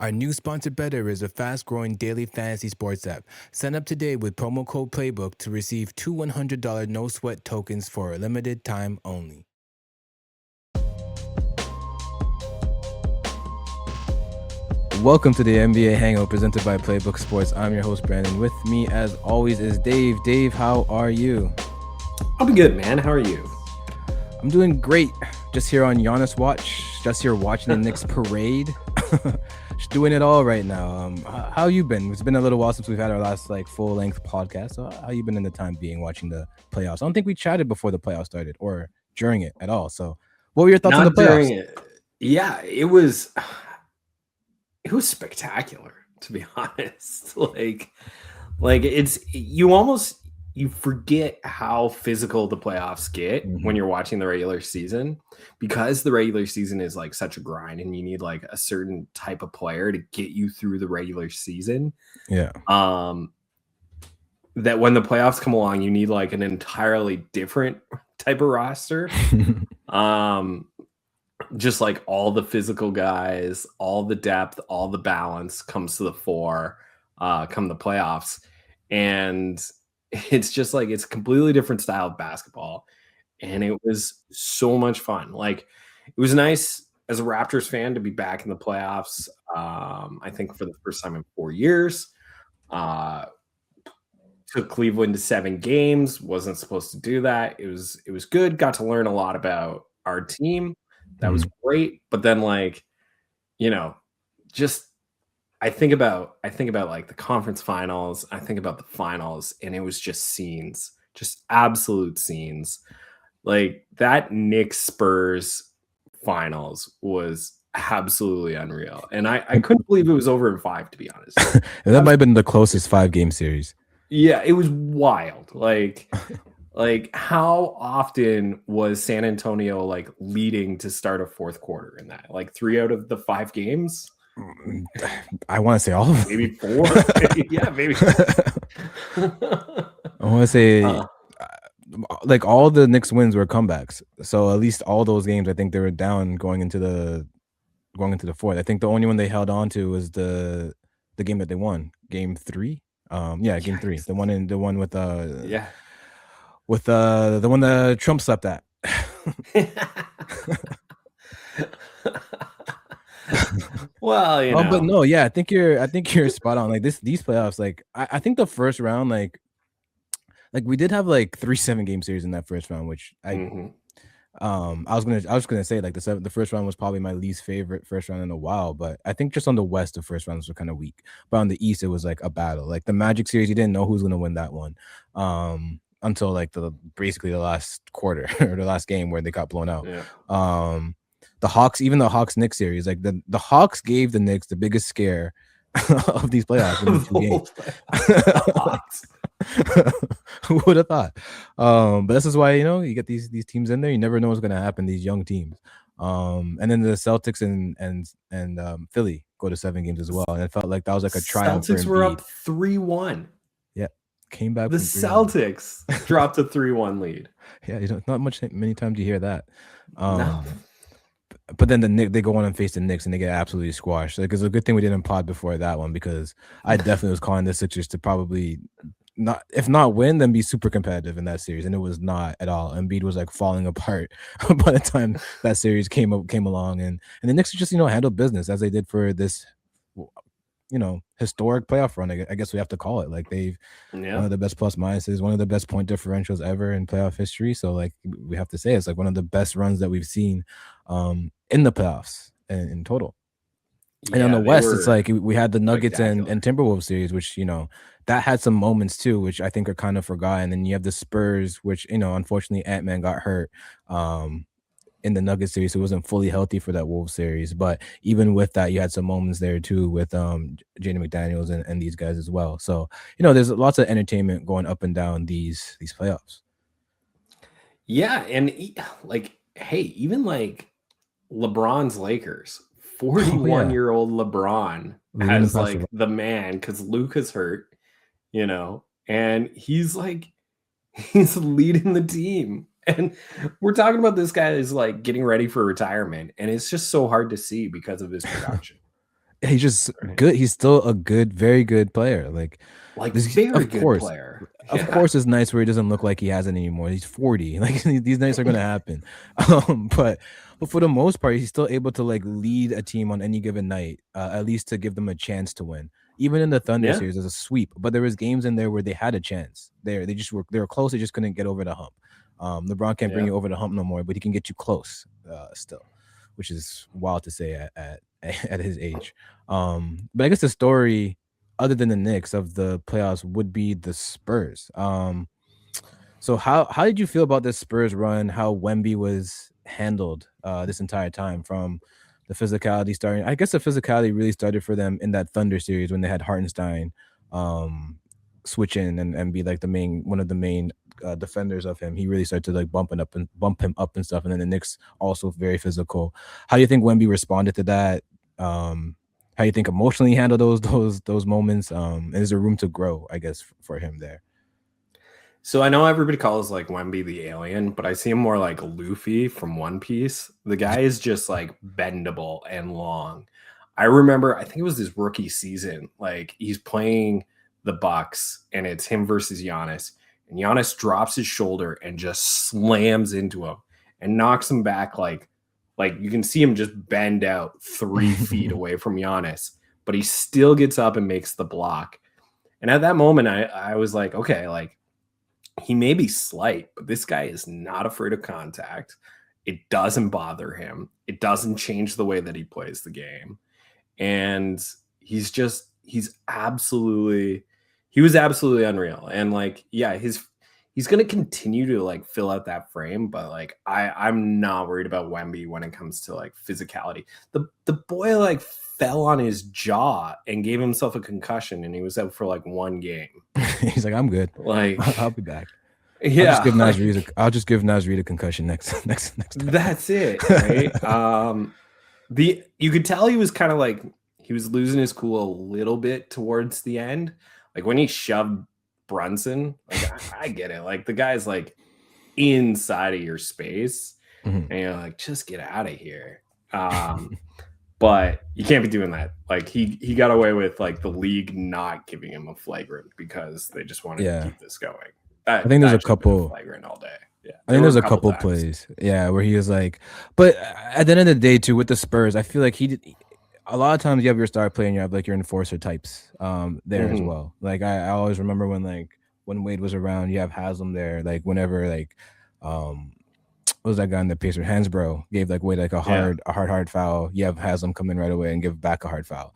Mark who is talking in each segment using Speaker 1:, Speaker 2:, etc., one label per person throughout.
Speaker 1: Our new sponsor, Better, is a fast-growing daily fantasy sports app. Sign up today with promo code PLAYBOOK to receive two $100 no-sweat tokens for a limited time only. Welcome to the NBA Hangout presented by Playbook Sports. I'm your host, Brandon. With me, as always, is Dave. Dave, how are you?
Speaker 2: I'm good, man. How are you?
Speaker 1: I'm doing great. Just here on Giannis watch. Just here watching the Knicks parade. Just doing it all right now. How you been? It's been a little while since we've had our last full-length podcast. So how you been in the time being watching the playoffs? I don't think we chatted before the playoffs started or during it at all. So what were your thoughts on the playoffs?
Speaker 2: During it. Yeah, it was spectacular, to be honest. Like it's you forget how physical the playoffs get when you're watching the regular season, because the regular season is like such a grind and you need like a certain type of player to get you through the regular season.
Speaker 1: Yeah.
Speaker 2: That when the playoffs come along, you need like an entirely different type of roster. Just like all the physical guys, all the depth, all the balance comes to the fore come the playoffs. And it's just like, it's a completely different style of basketball. And it was so much fun. Like, it was nice as a Raptors fan to be back in the playoffs. I think for the first time in 4 years. Took Cleveland to 7 games. Wasn't supposed to do that. It was good. Got to learn a lot about our team. That was great. But then, like, just I think about like the conference finals. I think about the finals, and it was just scenes, just absolute scenes. Like that Knicks Spurs finals was absolutely unreal, and I couldn't believe it was over in 5. To be honest,
Speaker 1: that might have been the closest 5-game series.
Speaker 2: Yeah, it was wild. Like how often was San Antonio like leading to start a fourth quarter in that? Like 3 out of the 5 games.
Speaker 1: I want to say all of them.
Speaker 2: Maybe 4. Yeah, maybe.
Speaker 1: I want to say like all the Knicks wins were comebacks. So at least all those games, I think they were down going into the fourth. I think the only one they held on to was the game that they won, game 3. Game 3. The one with with the one that Trump slept at.
Speaker 2: Well,
Speaker 1: but no, yeah, I think you're spot on. Like these playoffs, like I think the first round, like we did have like 3 7-game series in that first round, which I was gonna say like the first round was probably my least favorite first round in a while, but I think just on the West the first rounds were kind of weak, but on the East it was like a battle. Like the Magic series, you didn't know who was gonna win that one until like basically the last quarter or the last game where they got blown out. The Hawks, even the Hawks Knicks series, like the Hawks gave the Knicks the biggest scare of these playoffs in these 2 games. Who would have thought? But this is why you get these teams in there. You never know what's going to happen. These young teams, and then the Celtics and Philly go to 7 games as well, and it felt like that was like a triumph.
Speaker 2: Celtics were up 3-1.
Speaker 1: Yeah, came back.
Speaker 2: The Celtics dropped a 3-1 lead.
Speaker 1: Yeah, not many times you hear that.
Speaker 2: No.
Speaker 1: But then they go on and face the Knicks and they get absolutely squashed. Like it's a good thing we didn't pod before that one, because I definitely was calling the Sixers to probably not, if not win, then be super competitive in that series, and it was not at all. Embiid was like falling apart by the time that series came along, and the Knicks just handled business as they did for this historic playoff run. I guess we have to call it. Like they've one of the best plus minuses, one of the best point differentials ever in playoff history. So like we have to say it's like one of the best runs that we've seen in the playoffs in total. And on the West, it's like we had the Nuggets and Timberwolves series, which that had some moments too, which I think are kind of forgotten. And then you have the Spurs, which unfortunately Ant-Man got hurt in the Nuggets series, so it wasn't fully healthy for that Wolves series. But even with that, you had some moments there too with Jaden McDaniels and these guys as well. So there's lots of entertainment going up and down these playoffs.
Speaker 2: Yeah, and like, hey, even like LeBron's Lakers, 41-year-old LeBron as like the man, because Luka's hurt, and he's leading the team. And we're talking about this guy is like getting ready for retirement, and it's just so hard to see because of his production.
Speaker 1: he's just good. He's still a good, very good player. Like
Speaker 2: very good player.
Speaker 1: Of course, it's nice where he doesn't look like he has it anymore. He's 40. Like these nights are gonna happen. But for the most part, he's still able to like lead a team on any given night, at least to give them a chance to win. Even in the Thunder series, there's a sweep, but there was games in there where they had a chance. They were close. They just couldn't get over the hump. LeBron can't bring you over the hump no more, but he can get you close still, which is wild to say at his age. But I guess the story, other than the Knicks, of the playoffs would be the Spurs. So how did you feel about this Spurs run? How Wemby was handled this entire time, from the physicality starting? I guess the physicality really started for them in that Thunder series when they had Hartenstein switch in and be like one of the main defenders of him. He really started to like bump him up and stuff. And then the Knicks also very physical. How do you think Wemby responded to that? How you think emotionally handle those moments? And is there room to grow, I guess, for him there?
Speaker 2: So I know everybody calls like Wemby the alien, but I see him more like Luffy from One Piece. The guy is just like bendable and long. I remember, I think it was his rookie season, like he's playing the Bucks and it's him versus Giannis, and Giannis drops his shoulder and just slams into him and knocks him back like you can see him just bend out 3 feet away from Giannis, but he still gets up and makes the block. And at that moment, I was like, okay, like he may be slight, but this guy is not afraid of contact. It doesn't bother him. It doesn't change the way that he plays the game. And he was absolutely unreal. And like, yeah, he's going to continue to like fill out that frame, but like I'm not worried about Wemby when it comes to like physicality. The boy like fell on his jaw and gave himself a concussion, and he was out for like 1 game.
Speaker 1: He's like, I'm good.
Speaker 2: Like,
Speaker 1: I'll be back.
Speaker 2: Yeah,
Speaker 1: I'll just give Naz Reid a concussion next time.
Speaker 2: That's it, right? You could tell he was kind of like he was losing his cool a little bit towards the end. Like when he shoved Brunson, like I get it. Like the guy's like inside of your space, and you're like, just get out of here. But you can't be doing that. Like he got away with like the league not giving him a flagrant because they just wanted to keep this going.
Speaker 1: I think there's a couple
Speaker 2: flagrant all day. Yeah,
Speaker 1: I think there's a couple plays, where he was like, but at the end of the day, too, with the Spurs, I feel like he did. A lot of times you have your star player and you have like your enforcer types there as well. Like I always remember when Wade was around, you have Haslam there. Like whenever like what was that guy in the Pacers? Hansbrough gave like Wade like a hard foul. You have Haslam come in right away and give back a hard foul.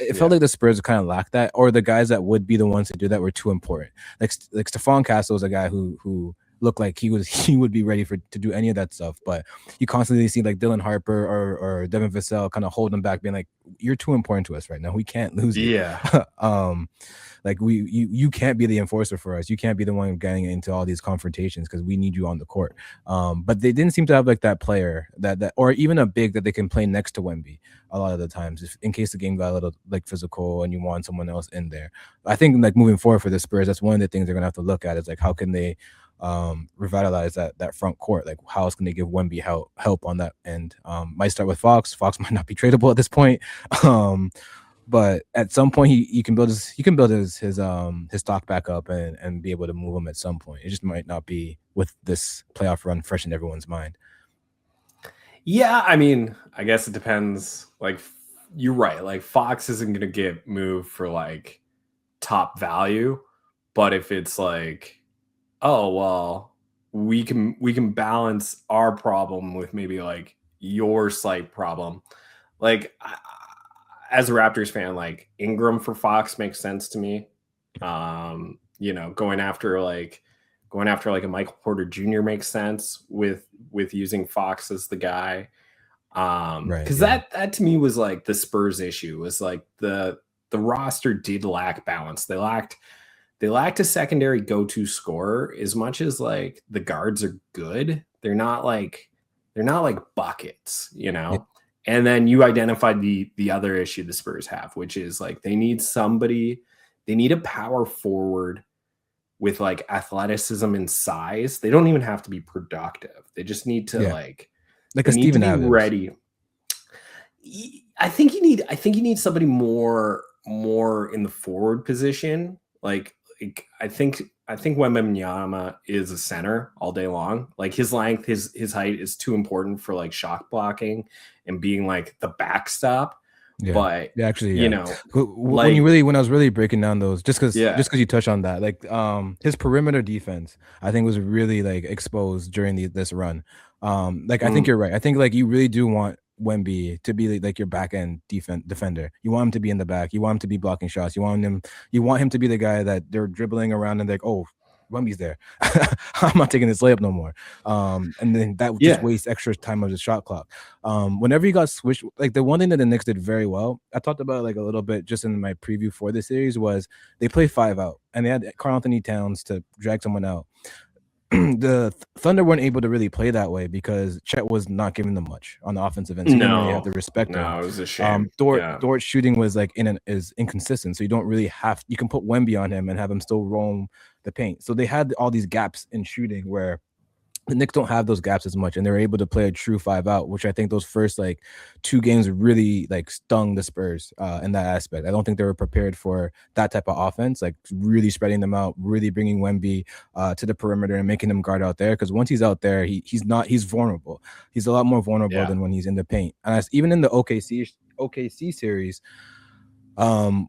Speaker 1: It felt like the Spurs kind of lacked that, or the guys that would be the ones to do that were too important. Like Stephon Castle is a guy who looked like he would be ready to do any of that stuff, but you constantly see like Dylan Harper or Devin Vassell kind of hold him back, being like, "You're too important to us right now. We can't lose you."
Speaker 2: Yeah.
Speaker 1: Like you can't be the enforcer for us. You can't be the one getting into all these confrontations because we need you on the court. But they didn't seem to have like that player that or even a big that they can play next to Wemby a lot of the times, in case the game got a little like physical and you want someone else in there. I think like moving forward for the Spurs, that's one of the things they're gonna have to look at, is like how can they revitalize that front court. Like how else can they give Wemby help on that end? Might start with Fox. Fox might not be tradable at this point. But at some point he can build his stock back up and be able to move him at some point. It just might not be with this playoff run fresh in everyone's mind.
Speaker 2: Yeah, I mean, I guess it depends. Like you're right. Like Fox isn't gonna get moved for like top value, but if it's like, oh well, we can balance our problem with maybe like your slight problem. Like as a Raptors fan, like Ingram for Fox makes sense to me. Going after like a Michael Porter Jr. makes sense with using Fox as the guy. Because that to me was like the Spurs issue, was like the roster did lack balance. They lacked a secondary go-to scorer. As much as like the guards are good, they're not like buckets, Yeah. And then you identified the other issue the Spurs have, which is like they need a power forward with like athleticism and size. They don't even have to be productive. They just need to like
Speaker 1: a Steven Adams.
Speaker 2: Ready. I think you need somebody more in the forward position. Like I think Wembanyama is a center all day long. Like his length, his height is too important for like shot blocking and being like the backstop.
Speaker 1: Yeah.
Speaker 2: But
Speaker 1: yeah, actually,
Speaker 2: you
Speaker 1: yeah.
Speaker 2: know,
Speaker 1: When I was really breaking down those, just because you touched on that, like his perimeter defense, I think was really like exposed during this run. Like I think you're right. I think like you really do want Wemby to be like your back end defender. You want him to be in the back. You want him to be blocking shots. You want him to be the guy that they're dribbling around and like, oh, Wemby's there. I'm not taking this layup no more. And then that just wastes extra time of the shot clock. Whenever you got switched, like the one thing that the Knicks did very well, I talked about like a little bit just in my preview for the series, was they play 5 out and they had Karl Anthony Towns to drag someone out. The Thunder weren't able to really play that way because Chet was not giving them much on the offensive end. So you didn't really have to respect him.
Speaker 2: No, it was a shame.
Speaker 1: Dort's shooting was like is inconsistent, so you don't really you can put Wemby on him and have him still roam the paint. So they had all these gaps in shooting where the Knicks don't have those gaps as much, and they're able to play a true 5 out, which I think those first like 2 games really like stung the Spurs in that aspect. I don't think they were prepared for that type of offense, like really spreading them out, really bringing Wemby to the perimeter and making him guard out there. Because once he's out there, he's vulnerable. He's a lot more vulnerable than when he's in the paint. And even in the OKC series,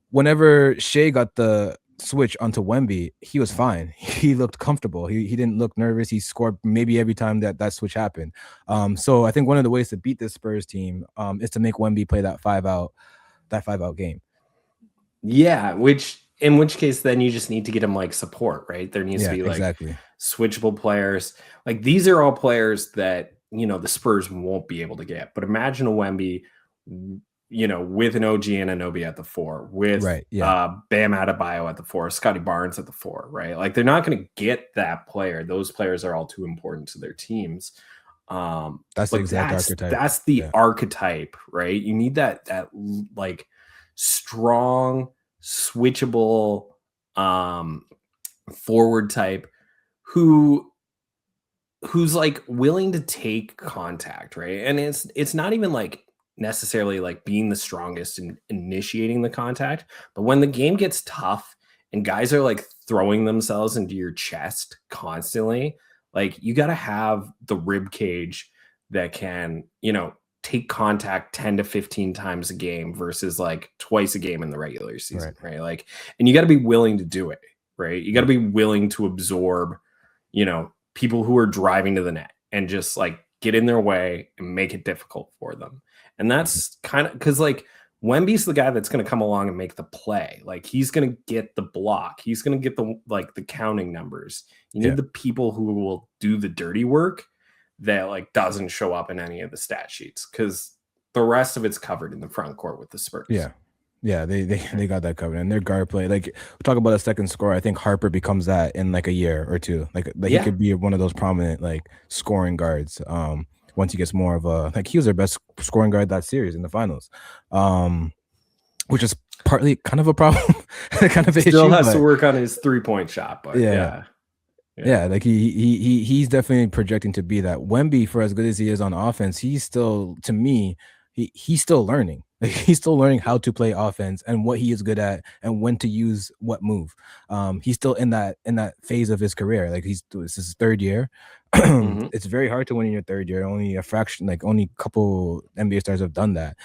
Speaker 1: whenever Shea got the switch onto Wemby, he was fine. He looked comfortable. He didn't look nervous. He scored maybe every time that switch happened. So I think one of the ways to beat this Spurs team is to make Wemby play that 5 out game.
Speaker 2: Yeah, in which case then you just need to get him like support, right? There needs to be like switchable players. Like these are all players that, the Spurs won't be able to get. But imagine a Wemby, with an OG Anunoby at the 4, with Bam Adebayo at the 4, Scotty Barnes at the 4, right? Like they're not going to get that player. Those players are all too important to their teams.
Speaker 1: That's the exact archetype.
Speaker 2: That's the archetype, right? You need that like strong, switchable forward type who's like willing to take contact, right? And it's not even like necessarily like being the strongest in initiating the contact, but when the game gets tough and guys are like throwing themselves into your chest constantly, like you got to have the rib cage that can, take contact 10 to 15 times a game versus like twice a game in the regular season, right? Like, and you got to be willing to do it, right? You got to be willing to absorb, people who are driving to the net and just like get in their way and make it difficult for them. And that's kind of because like Wemby's the guy that's going to come along and make the play. Like he's going to get the block. He's going to get the counting numbers. You need the people who will do the dirty work that like doesn't show up in any of the stat sheets because the rest of it's covered in the front court with the Spurs.
Speaker 1: Yeah, they got that covered, and their guard play. Like we talk about a second scorer, I think Harper becomes that in like a year or two. Like he could be one of those prominent like scoring guards. Once he gets more of a like he was their best scoring guard that series in the finals, which is partly kind of a problem, kind of
Speaker 2: still has to work on his 3-point shot, but yeah.
Speaker 1: Like he's definitely projecting to be that. Wemby, for as good as he is on offense, he's still, to me, he's still learning. Like, he's still learning how to play offense and what he is good at and when to use what move. He's still in that phase of his career. Like this is his 3rd year. It's very hard to win in your 3rd year. Only a fraction, like only a couple NBA stars have done that.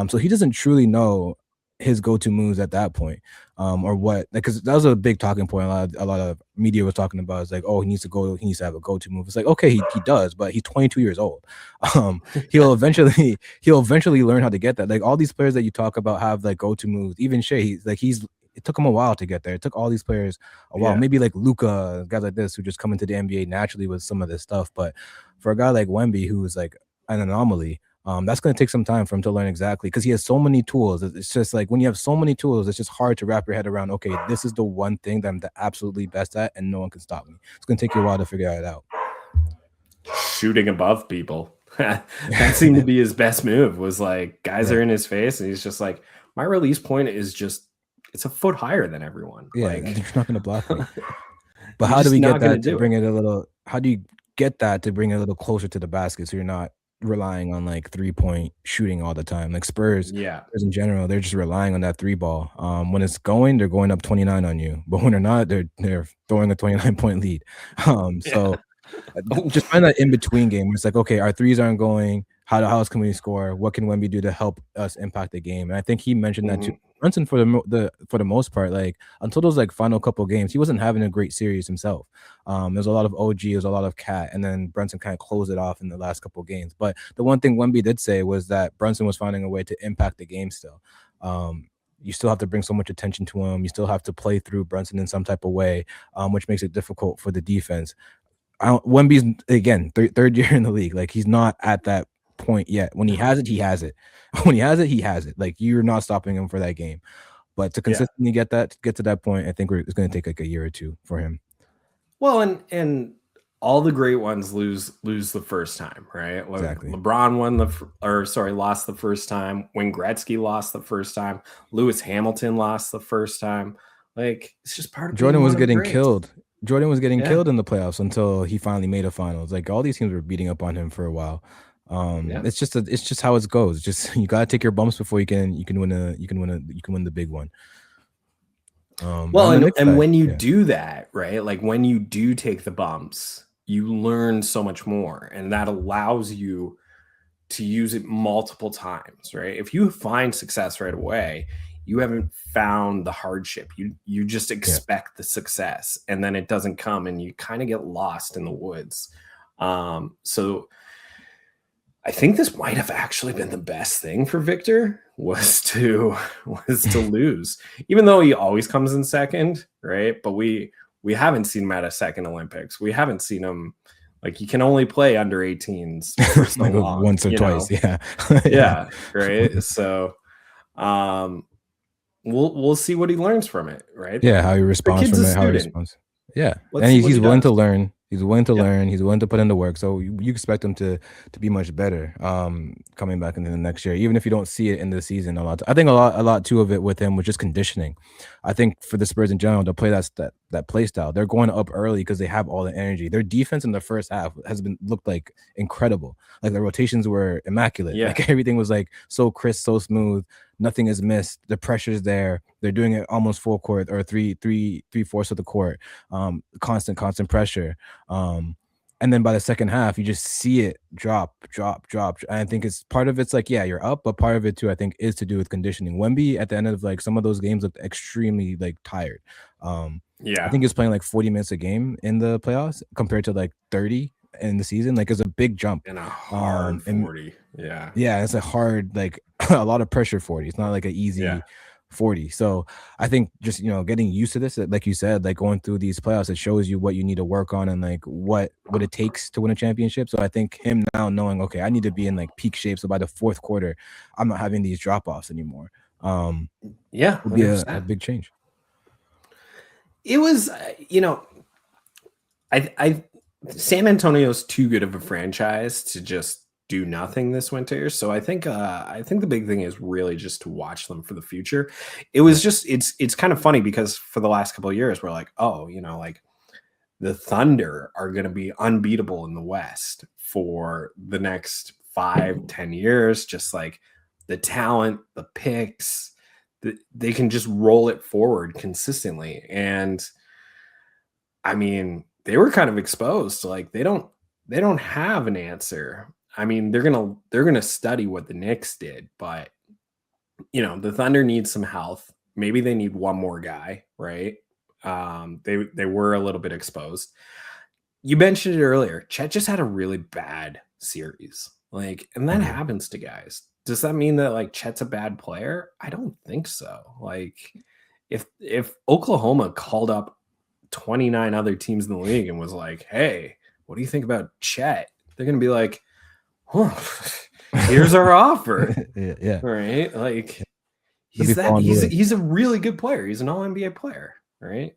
Speaker 1: So he doesn't truly know his go-to moves at that point, or what, like, because that was a big talking point. A lot of media was talking about. It's like, oh, he needs to have a go-to move. It's like, okay, he does, but he's 22 years old. He'll eventually learn how to get that. Like all these players that you talk about have like go-to moves. Even Shea, it took him a while to get there. It took all these players a while. Maybe like Luka, guys like this who just come into the NBA naturally with some of this stuff. But for a guy like Wemby, who is like an anomaly, that's going to take some time for him to learn exactly, because he has so many tools. It's just like when you have so many tools, it's just hard to wrap your head around, okay, this is the one thing that I'm the absolutely best at and no one can stop me. It's going to take you a while to figure it out.
Speaker 2: Shooting above people. That seemed to be his best move, was like guys are in his face and he's just like, my release point is just, it's a foot higher than everyone.
Speaker 1: Yeah, like, you're not going to block me. But how do we get that to bring it a little, how do you get that to bring it a little closer to the basket so you're not relying on like 3-point shooting all the time. Like Spurs in general, they're just relying on that 3 ball. When it's going, they're going up 29 on you, but when they're not, they're throwing a 29-point lead. So just find that in between game where it's like, okay, our threes aren't going. How else can we score? What can Wemby do to help us impact the game? And I think he mentioned that too. Brunson for the most part, like until those like final couple games, he wasn't having a great series himself. There's a lot of OG, there's a lot of Cat, and then Brunson kind of closed it off in the last couple games. But the one thing Wemby did say was that Brunson was finding a way to impact the game still. You still have to bring so much attention to him. You still have to play through Brunson in some type of way, which makes it difficult for the defense. Wemby's again third year in the league. Like he's not at that point yet. When he has it, he has it. When he has it, he has it. Like you're not stopping him for that game. But to consistently get to that point, I think it's going to take like a year or two for him.
Speaker 2: Well, and all the great ones lose the first time, right?
Speaker 1: Exactly.
Speaker 2: LeBron lost the first time. Wayne Gretzky lost the first time. Lewis Hamilton lost the first time. Like it's just part of
Speaker 1: Jordan was getting killed. Jordan was getting killed in the playoffs until he finally made a finals. Like all these teams were beating up on him for a while. It's just how it goes. It's just you gotta take your bumps before you can win the big one.
Speaker 2: And when you do that, right? Like when you do take the bumps, you learn so much more, and that allows you to use it multiple times, right? If you find success right away, you haven't found the hardship. You just expect the success, and then it doesn't come, and you kind of get lost in the woods. So I think this might have actually been the best thing for Victor was to lose, even though he always comes in second, right? But we haven't seen him at a second Olympics. We haven't seen him like he can only play under 18s for so
Speaker 1: like
Speaker 2: long,
Speaker 1: once or twice,
Speaker 2: yeah, right. So, we'll see what he learns from it, right?
Speaker 1: Yeah, how he responds from it, how he responds. Yeah, and he's willing to learn. He's willing to learn. He's willing to put in the work. So you expect him to be much better coming back into the next year, even if you don't see it in the season a lot. I think a lot too of it with him was just conditioning. I think for the Spurs in general, they'll play that play style. They're going up early because they have all the energy. Their defense in the first half looked like incredible. Like the rotations were immaculate.
Speaker 2: Yeah.
Speaker 1: Like everything was like so crisp, so smooth. Nothing is missed. The pressure's there. They're doing it almost full court or three-fourths of the court. Constant pressure. And then by the second half, you just see it drop. And I think it's part of it's like, yeah, you're up, but part of it too, I think, is to do with conditioning. Wemby at the end of like some of those games looked extremely like tired. I think he's playing like 40 minutes a game in the playoffs compared to like 30 in the season. Like it's a big jump.
Speaker 2: And a hard 40. Yeah,
Speaker 1: it's a hard, like a lot of pressure 40. It's not like an easy 40. So I think just getting used to this, like you said, like going through these playoffs, it shows you what you need to work on and like what it takes to win a championship. So I think him now knowing, okay, I need to be in like peak shape, so by the fourth quarter I'm not having these drop-offs anymore. Would be a big change.
Speaker 2: It was I San Antonio's too good of a franchise to just do nothing this winter. So I think the big thing is really just to watch them for the future. It was just it's kind of funny because for the last couple of years we're like, oh, like the Thunder are going to be unbeatable in the West for the next 5-10 years. Just like the talent, the picks, they can just roll it forward consistently. And I mean, they were kind of exposed. Like they don't have an answer. I mean, they're gonna study what the Knicks did, but the Thunder needs some health. Maybe they need one more guy, right? They were a little bit exposed. You mentioned it earlier. Chet just had a really bad series, like, and that happens to guys. Does that mean that like Chet's a bad player? I don't think so. Like, if Oklahoma called up 29 other teams in the league and was like, "Hey, what do you think about Chet?" They're gonna be like, here's our offer.
Speaker 1: Yeah.
Speaker 2: Right. Like he's a really good player. He's an all NBA player. Right.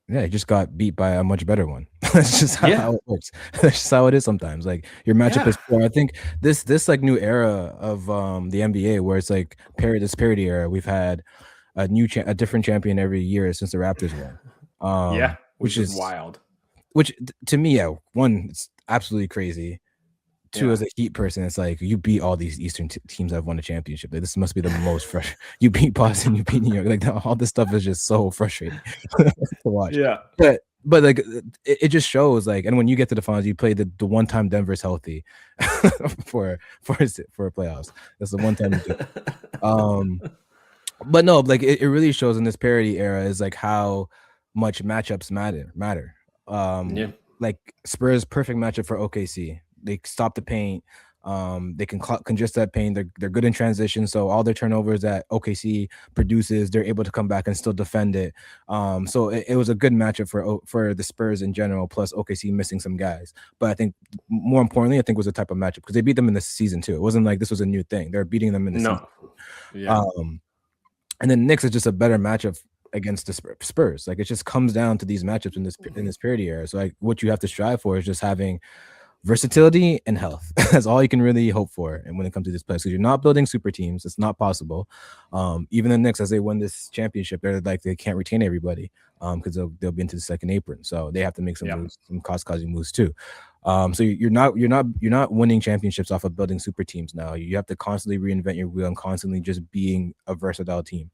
Speaker 1: Yeah. He just got beat by a much better one. That's just how it works. That's just how it is sometimes. Like your matchup is poor. I think this like new era of the NBA where it's like this parity era, we've had a different champion every year since the Raptors won.
Speaker 2: Which is wild.
Speaker 1: Which to me, one, it's absolutely crazy. Two, as a Heat person, it's like you beat all these Eastern teams that have won a championship. Like, this must be the most frustrating. You beat Boston, you beat New York. Like, all this stuff is just so frustrating to watch.
Speaker 2: Yeah.
Speaker 1: But like it just shows, like, and when you get to the finals, you play the one time Denver's healthy for playoffs. That's the one time you do. But no, like it really shows in this parity era is like how much matchups matter. Like Spurs, perfect matchup for OKC. They stop the paint. They can congest that paint. They're good in transition. So all their turnovers that OKC produces, they're able to come back and still defend it. So it was a good matchup for the Spurs in general. Plus OKC missing some guys. But I think more importantly, I think was the type of matchup because they beat them in the season too. It wasn't like this was a new thing. They're beating them in the season.
Speaker 2: Yeah.
Speaker 1: And then Knicks is just a better matchup against the Spurs. Like, it just comes down to these matchups in this parity era. So like what you have to strive for is just having versatility and health. That's all you can really hope for. And when it comes to this place, because you're not building super teams, it's not possible. Even the Knicks, as they win this championship, they're like they can't retain everybody because they'll be into the second apron. So they have to make some moves, some cost-causing moves too. So you're not winning championships off of building super teams now. You have to constantly reinvent your wheel and constantly just being a versatile team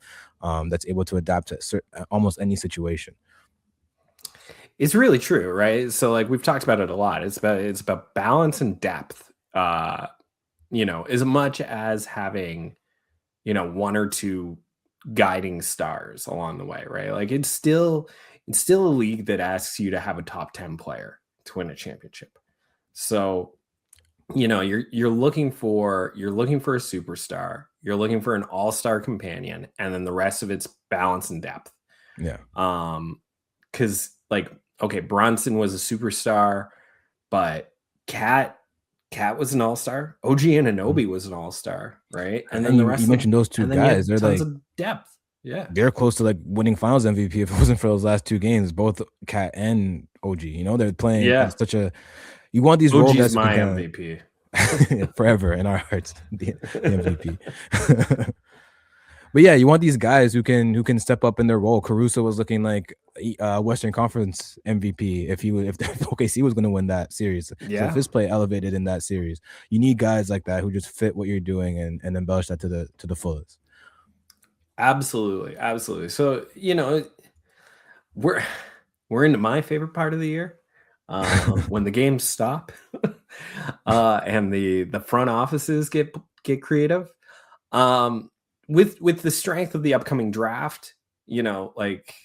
Speaker 1: that's able to adapt to almost any situation.
Speaker 2: It's really true, right? So like we've talked about it a lot. It's about balance and depth. As much as having, one or two guiding stars along the way, right? Like it's still a league that asks you to have a top 10 player to win a championship. So, you're looking for a superstar, you're looking for an all-star companion, and then the rest of it's balance and depth.
Speaker 1: Yeah.
Speaker 2: Because like, okay, Brunson was a superstar, but Cat was an all-star. OG Anunoby was an all-star, right?
Speaker 1: And then the rest. You mentioned those two guys. They're
Speaker 2: tons of depth. Yeah,
Speaker 1: they're close to like winning Finals MVP if it wasn't for those last two games. Both Cat and OG. They're playing at such a. You want these role guys.
Speaker 2: My MVP
Speaker 1: forever in our hearts. The MVP. But yeah, you want these guys who can step up in their role. Caruso was looking like Western Conference MVP if OKC was going to win that series. Yeah. So if his play elevated in that series, you need guys like that who just fit what you're doing and embellish that to the fullest.
Speaker 2: Absolutely. So we're into my favorite part of the year, when the games stop, and the front offices get creative. With the strength of the upcoming draft, like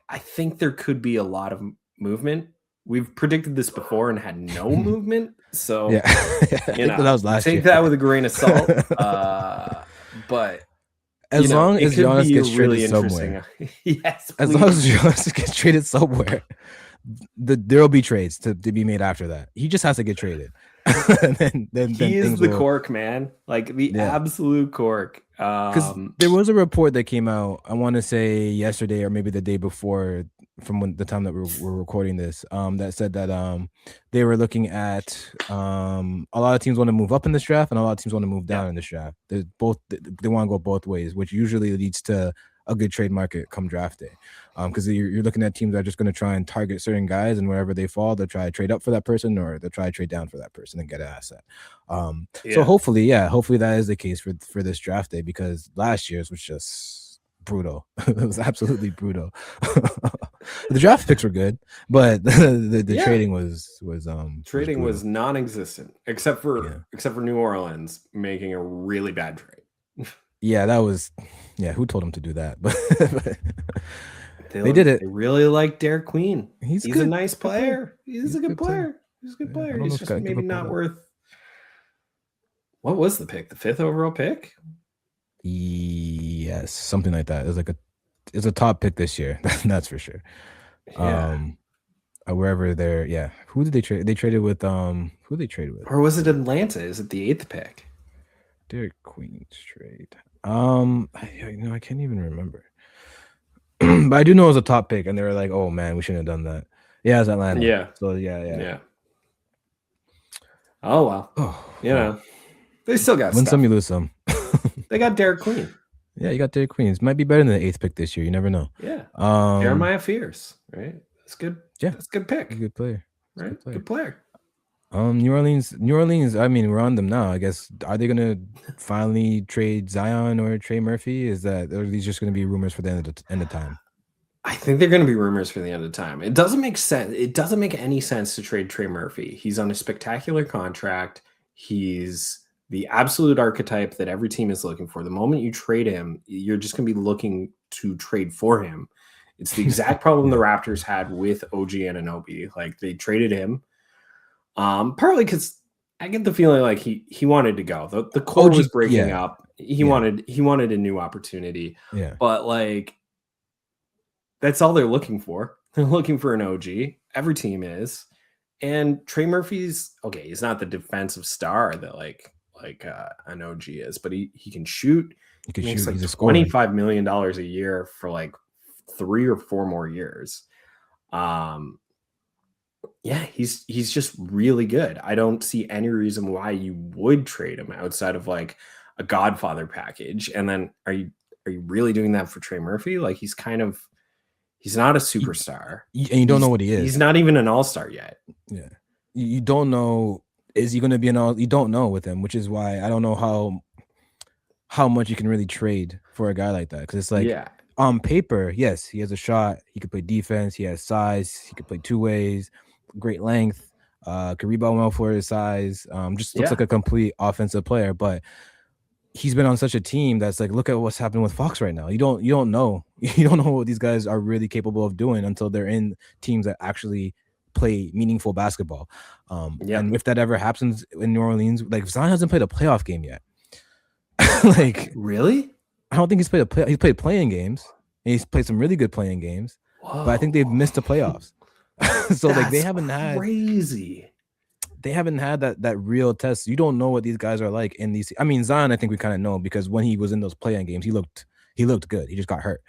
Speaker 2: I think there could be a lot of movement. We've predicted this before and had no movement. So
Speaker 1: that was last
Speaker 2: take
Speaker 1: year.
Speaker 2: that with a grain of salt. But
Speaker 1: as long as Giannis gets traded somewhere.
Speaker 2: Yes,
Speaker 1: as long as Giannis gets traded somewhere, there'll be trades to be made after that. He just has to get traded. then
Speaker 2: he is the cork, man. Like the absolute cork.
Speaker 1: Because there was a report that came out, I want to say yesterday or maybe the day before, from the time that we're recording this, that said that they were looking at a lot of teams want to move up in this draft and a lot of teams want to move down in this draft. They want to go both ways, which usually leads to a good trade market come draft day, because you're looking at teams that are just going to try and target certain guys, and wherever they fall, they'll try to trade up for that person or they'll try to trade down for that person and get an asset. So hopefully that is the case for this draft day, because last year's was just brutal. It was absolutely brutal. The draft picks were good, but the trading was
Speaker 2: non-existent except for New Orleans making a really bad trade.
Speaker 1: Yeah, that was. Yeah, who told him to do that? But they did it.
Speaker 2: They really like Derek Queen. He's a nice player. He's a good player. He's a good player. He's just maybe not worth. What was the pick? The 5th overall pick?
Speaker 1: Yes, something like that. It's a top pick this year. That's for sure.
Speaker 2: Yeah.
Speaker 1: Wherever they're. Yeah. Who did they trade? They traded with. Who they traded with?
Speaker 2: Or was it Atlanta? Is it the 8th pick?
Speaker 1: Derek Queen's trade. I can't even remember. But I do know it was a top pick, and they were like, "Oh man, we shouldn't have done that." Yeah, it was Atlanta.
Speaker 2: Yeah.
Speaker 1: So yeah.
Speaker 2: Oh well. They still got
Speaker 1: win some, you lose some.
Speaker 2: They got Derek Queen.
Speaker 1: Yeah, you got Derek Queen. It might be better than the 8th pick this year. You never know.
Speaker 2: Yeah. Jeremiah Fears, right? That's good.
Speaker 1: Yeah,
Speaker 2: that's a good pick.
Speaker 1: Good player.
Speaker 2: Right. Good player.
Speaker 1: New Orleans. I mean, we're on them now. I guess. Are they gonna finally trade Zion or Trey Murphy? Or are these just gonna be rumors for the end of time?
Speaker 2: I think they're going to be rumors for the end of time. It doesn't make sense. It doesn't make any sense to trade Trey Murphy. He's on a spectacular contract. He's the absolute archetype that every team is looking for. The moment you trade him, you're just going to be looking to trade for him. It's the exact problem the Raptors had with OG Anunoby. Like they traded him, partly because I get the feeling like he wanted to go. The core was breaking up. He wanted a new opportunity.
Speaker 1: Yeah,
Speaker 2: but like. That's all they're looking for. They're looking for an OG. Every team is. And Trey Murphy's okay. He's not the defensive star that like an OG is, but he can shoot.
Speaker 1: He makes
Speaker 2: like $25 million a year for like 3 or 4 more years. Yeah, he's just really good. I don't see any reason why you would trade him outside of like a Godfather package. And then are you really doing that for Trey Murphy? Like he's not a superstar.
Speaker 1: And you don't know what he is.
Speaker 2: He's not even an all-star yet.
Speaker 1: Yeah. You don't know, is he going to be an all? You don't know with him, which is why I don't know how much you can really trade for a guy like that. Because it's like, on paper, yes, he has a shot. He could play defense. He has size. He could play 2 ways. Great length. Could rebound well for his size. Just looks like a complete offensive player. But he's been on such a team that's like, look at what's happening with Fox right now. You don't know. You don't know what these guys are really capable of doing until they're in teams that actually play meaningful basketball. And if that ever happens in New Orleans, like Zion hasn't played a playoff game yet. Like
Speaker 2: really?
Speaker 1: I don't think he's played he's played playing games. And he's played some really good playing games. Whoa. But I think they've missed the playoffs. So like they haven't had
Speaker 2: crazy.
Speaker 1: They haven't had that real test. You don't know what these guys are like in these. I mean, Zion, I think we kind of know because when he was in those play-in games, he looked good. He just got hurt.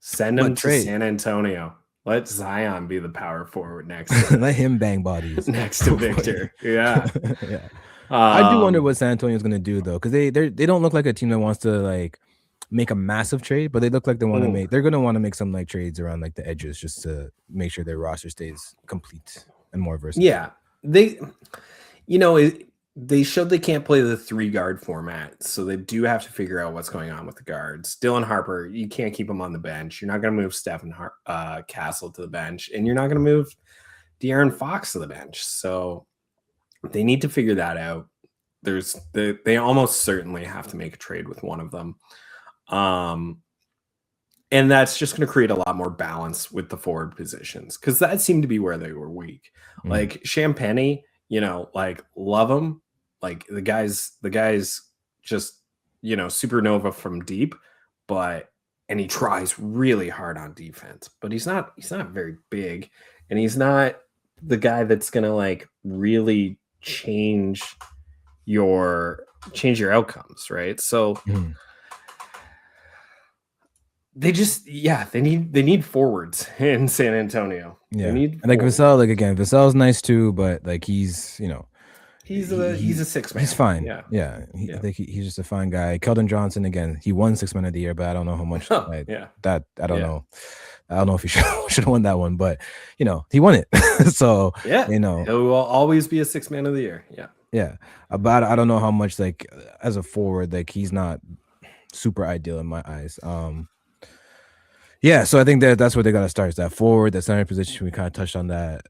Speaker 2: Send him to San Antonio. Let Zion be the power forward next.
Speaker 1: Let him bang bodies
Speaker 2: next to Victor. Yeah.
Speaker 1: Yeah. I do wonder what San Antonio is going to do though, because they don't look like a team that wants to like make a massive trade, but they look like they want to make. They're going to want to make some like trades around like the edges just to make sure their roster stays complete and more versatile.
Speaker 2: Yeah, they showed they can't play the 3-guard format, so they do have to figure out what's going on with the guards. Dylan Harper, you can't keep him on the bench. You're not going to move Stephen Castle to the bench, and you're not going to move De'Aaron Fox to the bench. So they need to figure that out. They almost certainly have to make a trade with one of them. And that's just going to create a lot more balance with the forward positions because that seemed to be where they were weak. Like Champagny, like love him. Like the guy's just, supernova from deep, and he tries really hard on defense, but he's not very big, and he's not the guy that's going to like really change your outcomes. Right. So they just they need forwards in San Antonio.
Speaker 1: Yeah, and like Vassell, like again, Vassell's nice too, but like he's
Speaker 2: he's a 6 man.
Speaker 1: He's fine. He's just a fine guy. Keldon Johnson again, he won 6 man of the year, but I don't know how much. I don't know. I don't know if he should have won that one, but he won it. So
Speaker 2: he will always be a 6 man of the year.
Speaker 1: Yeah. But I don't know how much like as a forward, like he's not super ideal in my eyes. Yeah, so I think that's where they got to start. Is that forward, that center position. We kind of touched on that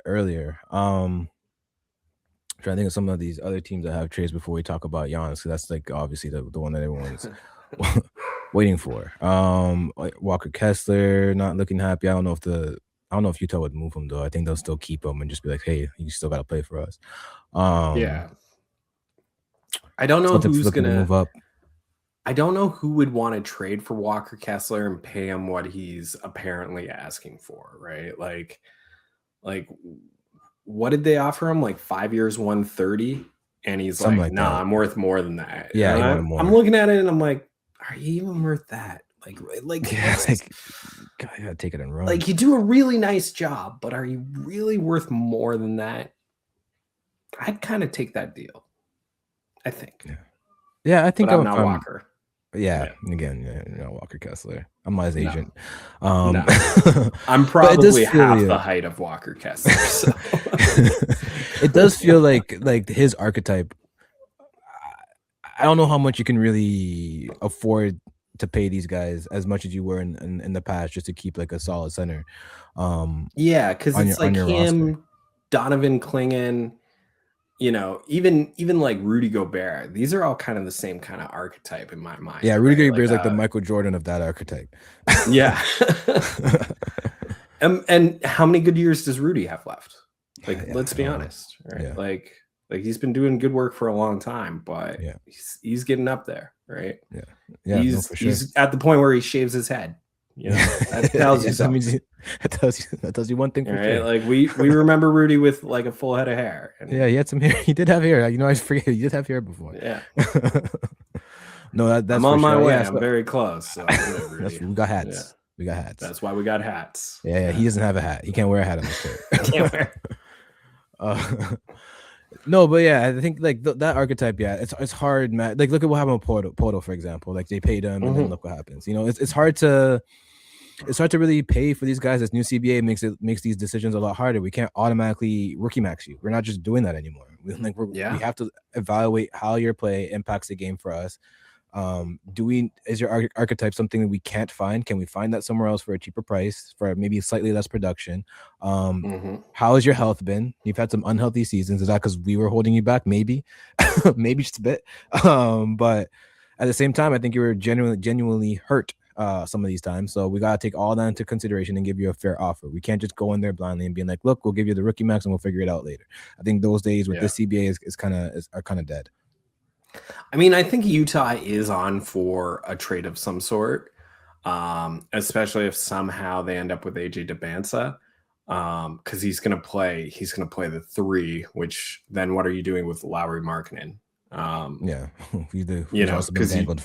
Speaker 1: earlier. Trying to think of some of these other teams that have trades before we talk about Giannis, because that's like obviously the one that everyone's waiting for. Like Walker Kessler not looking happy. I don't know if Utah would move him though. I think they'll still keep him and just be like, hey, you still got to play for us.
Speaker 2: I don't know who's gonna
Speaker 1: move up.
Speaker 2: I don't know who would want to trade for Walker Kessler and pay him what he's apparently asking for, right? Like what did they offer him? Like 5 years, 130, and he's like, nah, I'm worth more than that.
Speaker 1: Yeah,
Speaker 2: I'm looking at it and I'm like, are you even worth that? Like,
Speaker 1: God, you gotta take it and run.
Speaker 2: Like, you do a really nice job, but are you really worth more than that? I'd kind of take that deal. I think.
Speaker 1: Yeah, I think
Speaker 2: I'm not Walker.
Speaker 1: Yeah, again, Walker Kessler. I'm not his agent.
Speaker 2: No. I'm probably half the height of Walker Kessler. So.
Speaker 1: It does feel like his archetype. I don't know how much you can really afford to pay these guys as much as you were in the past just to keep like a solid center.
Speaker 2: Yeah, because it's like him, roster. Donovan Clingan, even like Rudy Gobert. These are all kind of the same kind of archetype in my mind.
Speaker 1: Yeah, Rudy Gobert is like the Michael Jordan of that archetype.
Speaker 2: Yeah. And how many good years does Rudy have left? Like, let's be honest, right? Yeah. Like he's been doing good work for a long time, but he's getting up there, right?
Speaker 1: Yeah.
Speaker 2: He's at the point where he shaves his head. That tells you something.
Speaker 1: That tells you one thing for sure.
Speaker 2: Like we remember Rudy with like a full head of hair.
Speaker 1: And he had some hair. He did have hair. I forget he did have hair before.
Speaker 2: Yeah.
Speaker 1: No, that's
Speaker 2: I'm on my way. I'm very close. So
Speaker 1: we got hats. Yeah. We got hats.
Speaker 2: That's why we got hats.
Speaker 1: Yeah. He doesn't have a hat. He can't wear a hat on his shirt.
Speaker 2: Can't wear.
Speaker 1: No, but yeah, I think like that archetype, it's hard, man. Like look at what happened with Porto, for example. Like they paid him, and then look what happens. It's hard to really pay for these guys. This new CBA makes these decisions a lot harder. We can't automatically rookie max you. We're not just doing that anymore. We have to evaluate how your play impacts the game for us. Is your archetype something that we can't find? Can we find that somewhere else for a cheaper price for maybe slightly less production? How has your health been? You've had some unhealthy seasons. Is that because we were holding you back? Maybe maybe just a bit. But at the same time, I think you were genuinely hurt some of these times. So we got to take all that into consideration and give you a fair offer. We can't just go in there blindly and be like, look, we'll give you the rookie max and we'll figure it out later. I think those days with this CBA are kind of dead.
Speaker 2: I mean, I think Utah is on for a trade of some sort, especially if somehow they end up with AJ Debinsa, because he's gonna play the 3. Which then what are you doing with Lauri Markkanen? Because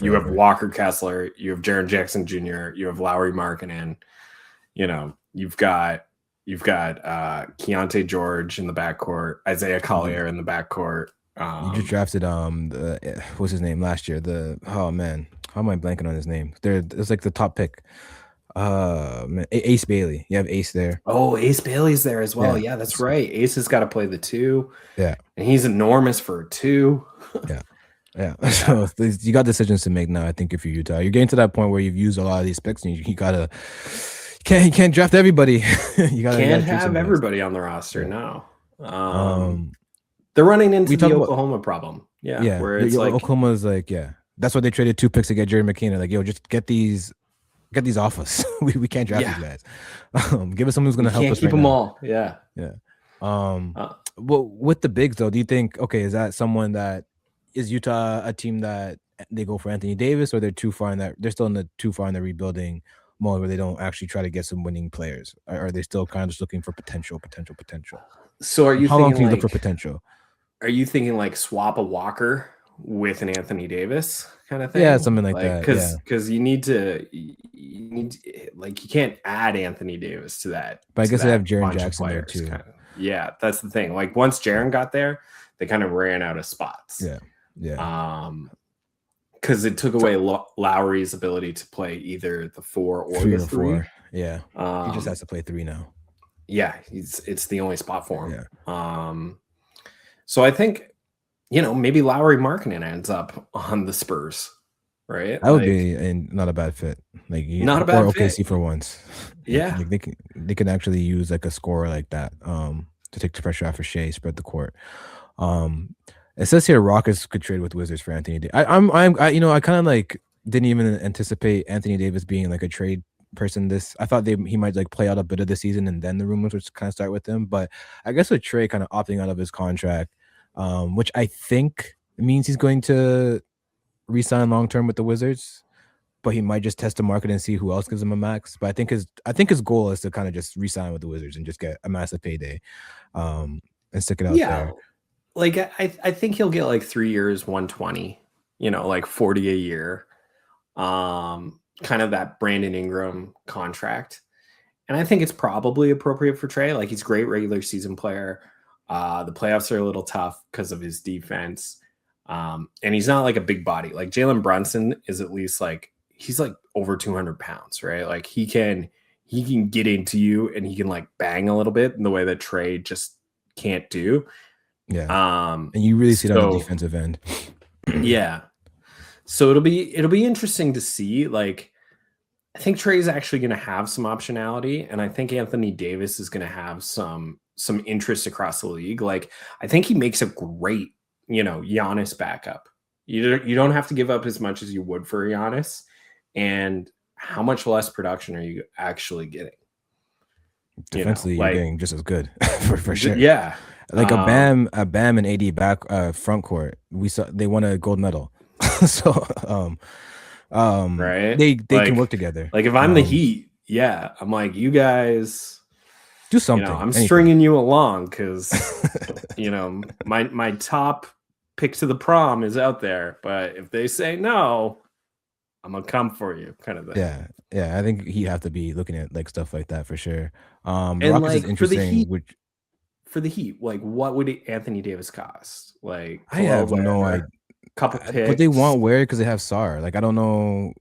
Speaker 2: you have Walker Kessler, you have Jaren Jackson Jr., you have Lauri Markkanen, you've got Keontae George in the backcourt, Isaiah Collier in the backcourt.
Speaker 1: You just drafted what's his name last year? How am I blanking on his name? It's like the top pick. Ace Bailey. You have Ace there.
Speaker 2: Oh, Ace Bailey's there as well. Yeah, that's right. Ace has got to play the 2.
Speaker 1: Yeah,
Speaker 2: and he's enormous for a 2.
Speaker 1: Yeah. So you got decisions to make now. I think if you're Utah, you're getting to that point where you've used a lot of these picks, and you gotta. You can't draft everybody. You
Speaker 2: can't have everybody on the roster. No. They're running into the Oklahoma problem. Yeah. Where it's like
Speaker 1: Oklahoma's like, that's why they traded 2 picks to get Jerry McKinnon. Like, just get these off us. we can't draft these guys. Give us someone who's going to help us.
Speaker 2: Keep them all. Yeah.
Speaker 1: Well, with the bigs though, do you think is that someone that is Utah a team that they go for Anthony Davis, or they're too far in that they're still too far in the rebuilding mode where they don't actually try to get some winning players? Or are they still kind of just looking for potential?
Speaker 2: So are you?
Speaker 1: How long can you look for potential?
Speaker 2: Are you thinking like swap a Walker with an Anthony Davis kind of thing?
Speaker 1: Yeah, something like that.
Speaker 2: Because you need to like you can't add Anthony Davis to that.
Speaker 1: But I guess they have Jaren Jackson there too.
Speaker 2: Yeah, that's the thing. Like once Jaren got there, they kind of ran out of spots.
Speaker 1: Yeah.
Speaker 2: Because it took away Lowry's ability to play either the 4 or the 3.
Speaker 1: 4. Yeah. He just has to play 3 now.
Speaker 2: Yeah, it's the only spot for him. Yeah. So I think, maybe Lauri Markkanen ends up on the Spurs, right?
Speaker 1: That would be not a bad fit. Like
Speaker 2: not a bad fit.
Speaker 1: OKC for once.
Speaker 2: Yeah,
Speaker 1: like they can actually use like a scorer like that to take the pressure off of Shea, spread the court. It says here Rockets could trade with Wizards for Anthony Davis. I kind of like didn't even anticipate Anthony Davis being like a trade person. I thought he might like play out a bit of the season and then the rumors would kind of start with him. But I guess with Trae kind of opting out of his contract, which I think means he's going to re-sign long term with the Wizards, but he might just test the market and see who else gives him a max. But I think his goal is to kind of just re-sign with the Wizards and just get a massive payday, and stick it out there.
Speaker 2: Like I think he'll get like 3 years, 120, like 40 a year. Kind of that Brandon Ingram contract. And I think it's probably appropriate for Trae. Like he's a great regular season player. The playoffs are a little tough because of his defense. And he's not like a big body. Like Jalen Brunson is at least like he's like over 200 pounds, right? Like he can get into you and he can like bang a little bit in the way that Trae just can't do.
Speaker 1: Yeah. And you really see that on the defensive end.
Speaker 2: Yeah. So it'll be interesting to see. Like, I think Trae is actually going to have some optionality, and I think Anthony Davis is going to have some interest across the league. Like, I think he makes a great, Giannis backup. You don't have to give up as much as you would for Giannis, and how much less production are you actually getting?
Speaker 1: Defensively, you're getting just as good for sure.
Speaker 2: Yeah,
Speaker 1: like a Bam and AD back front court. We saw they won a gold medal, so
Speaker 2: right.
Speaker 1: They can work together.
Speaker 2: Like if I'm the Heat, yeah, I'm like, you guys
Speaker 1: do something.
Speaker 2: I'm stringing you along because my top pick to the prom is out there, but if they say no, I'm gonna come for you, kind of thing.
Speaker 1: Yeah. I think he'd have to be looking at like stuff like that for sure.
Speaker 2: And
Speaker 1: Rockets
Speaker 2: like
Speaker 1: is interesting.
Speaker 2: For the Heat, like what would Anthony Davis cost? Like
Speaker 1: I have no idea.
Speaker 2: Couple picks,
Speaker 1: but they want where because they have Sarr. Like I don't know.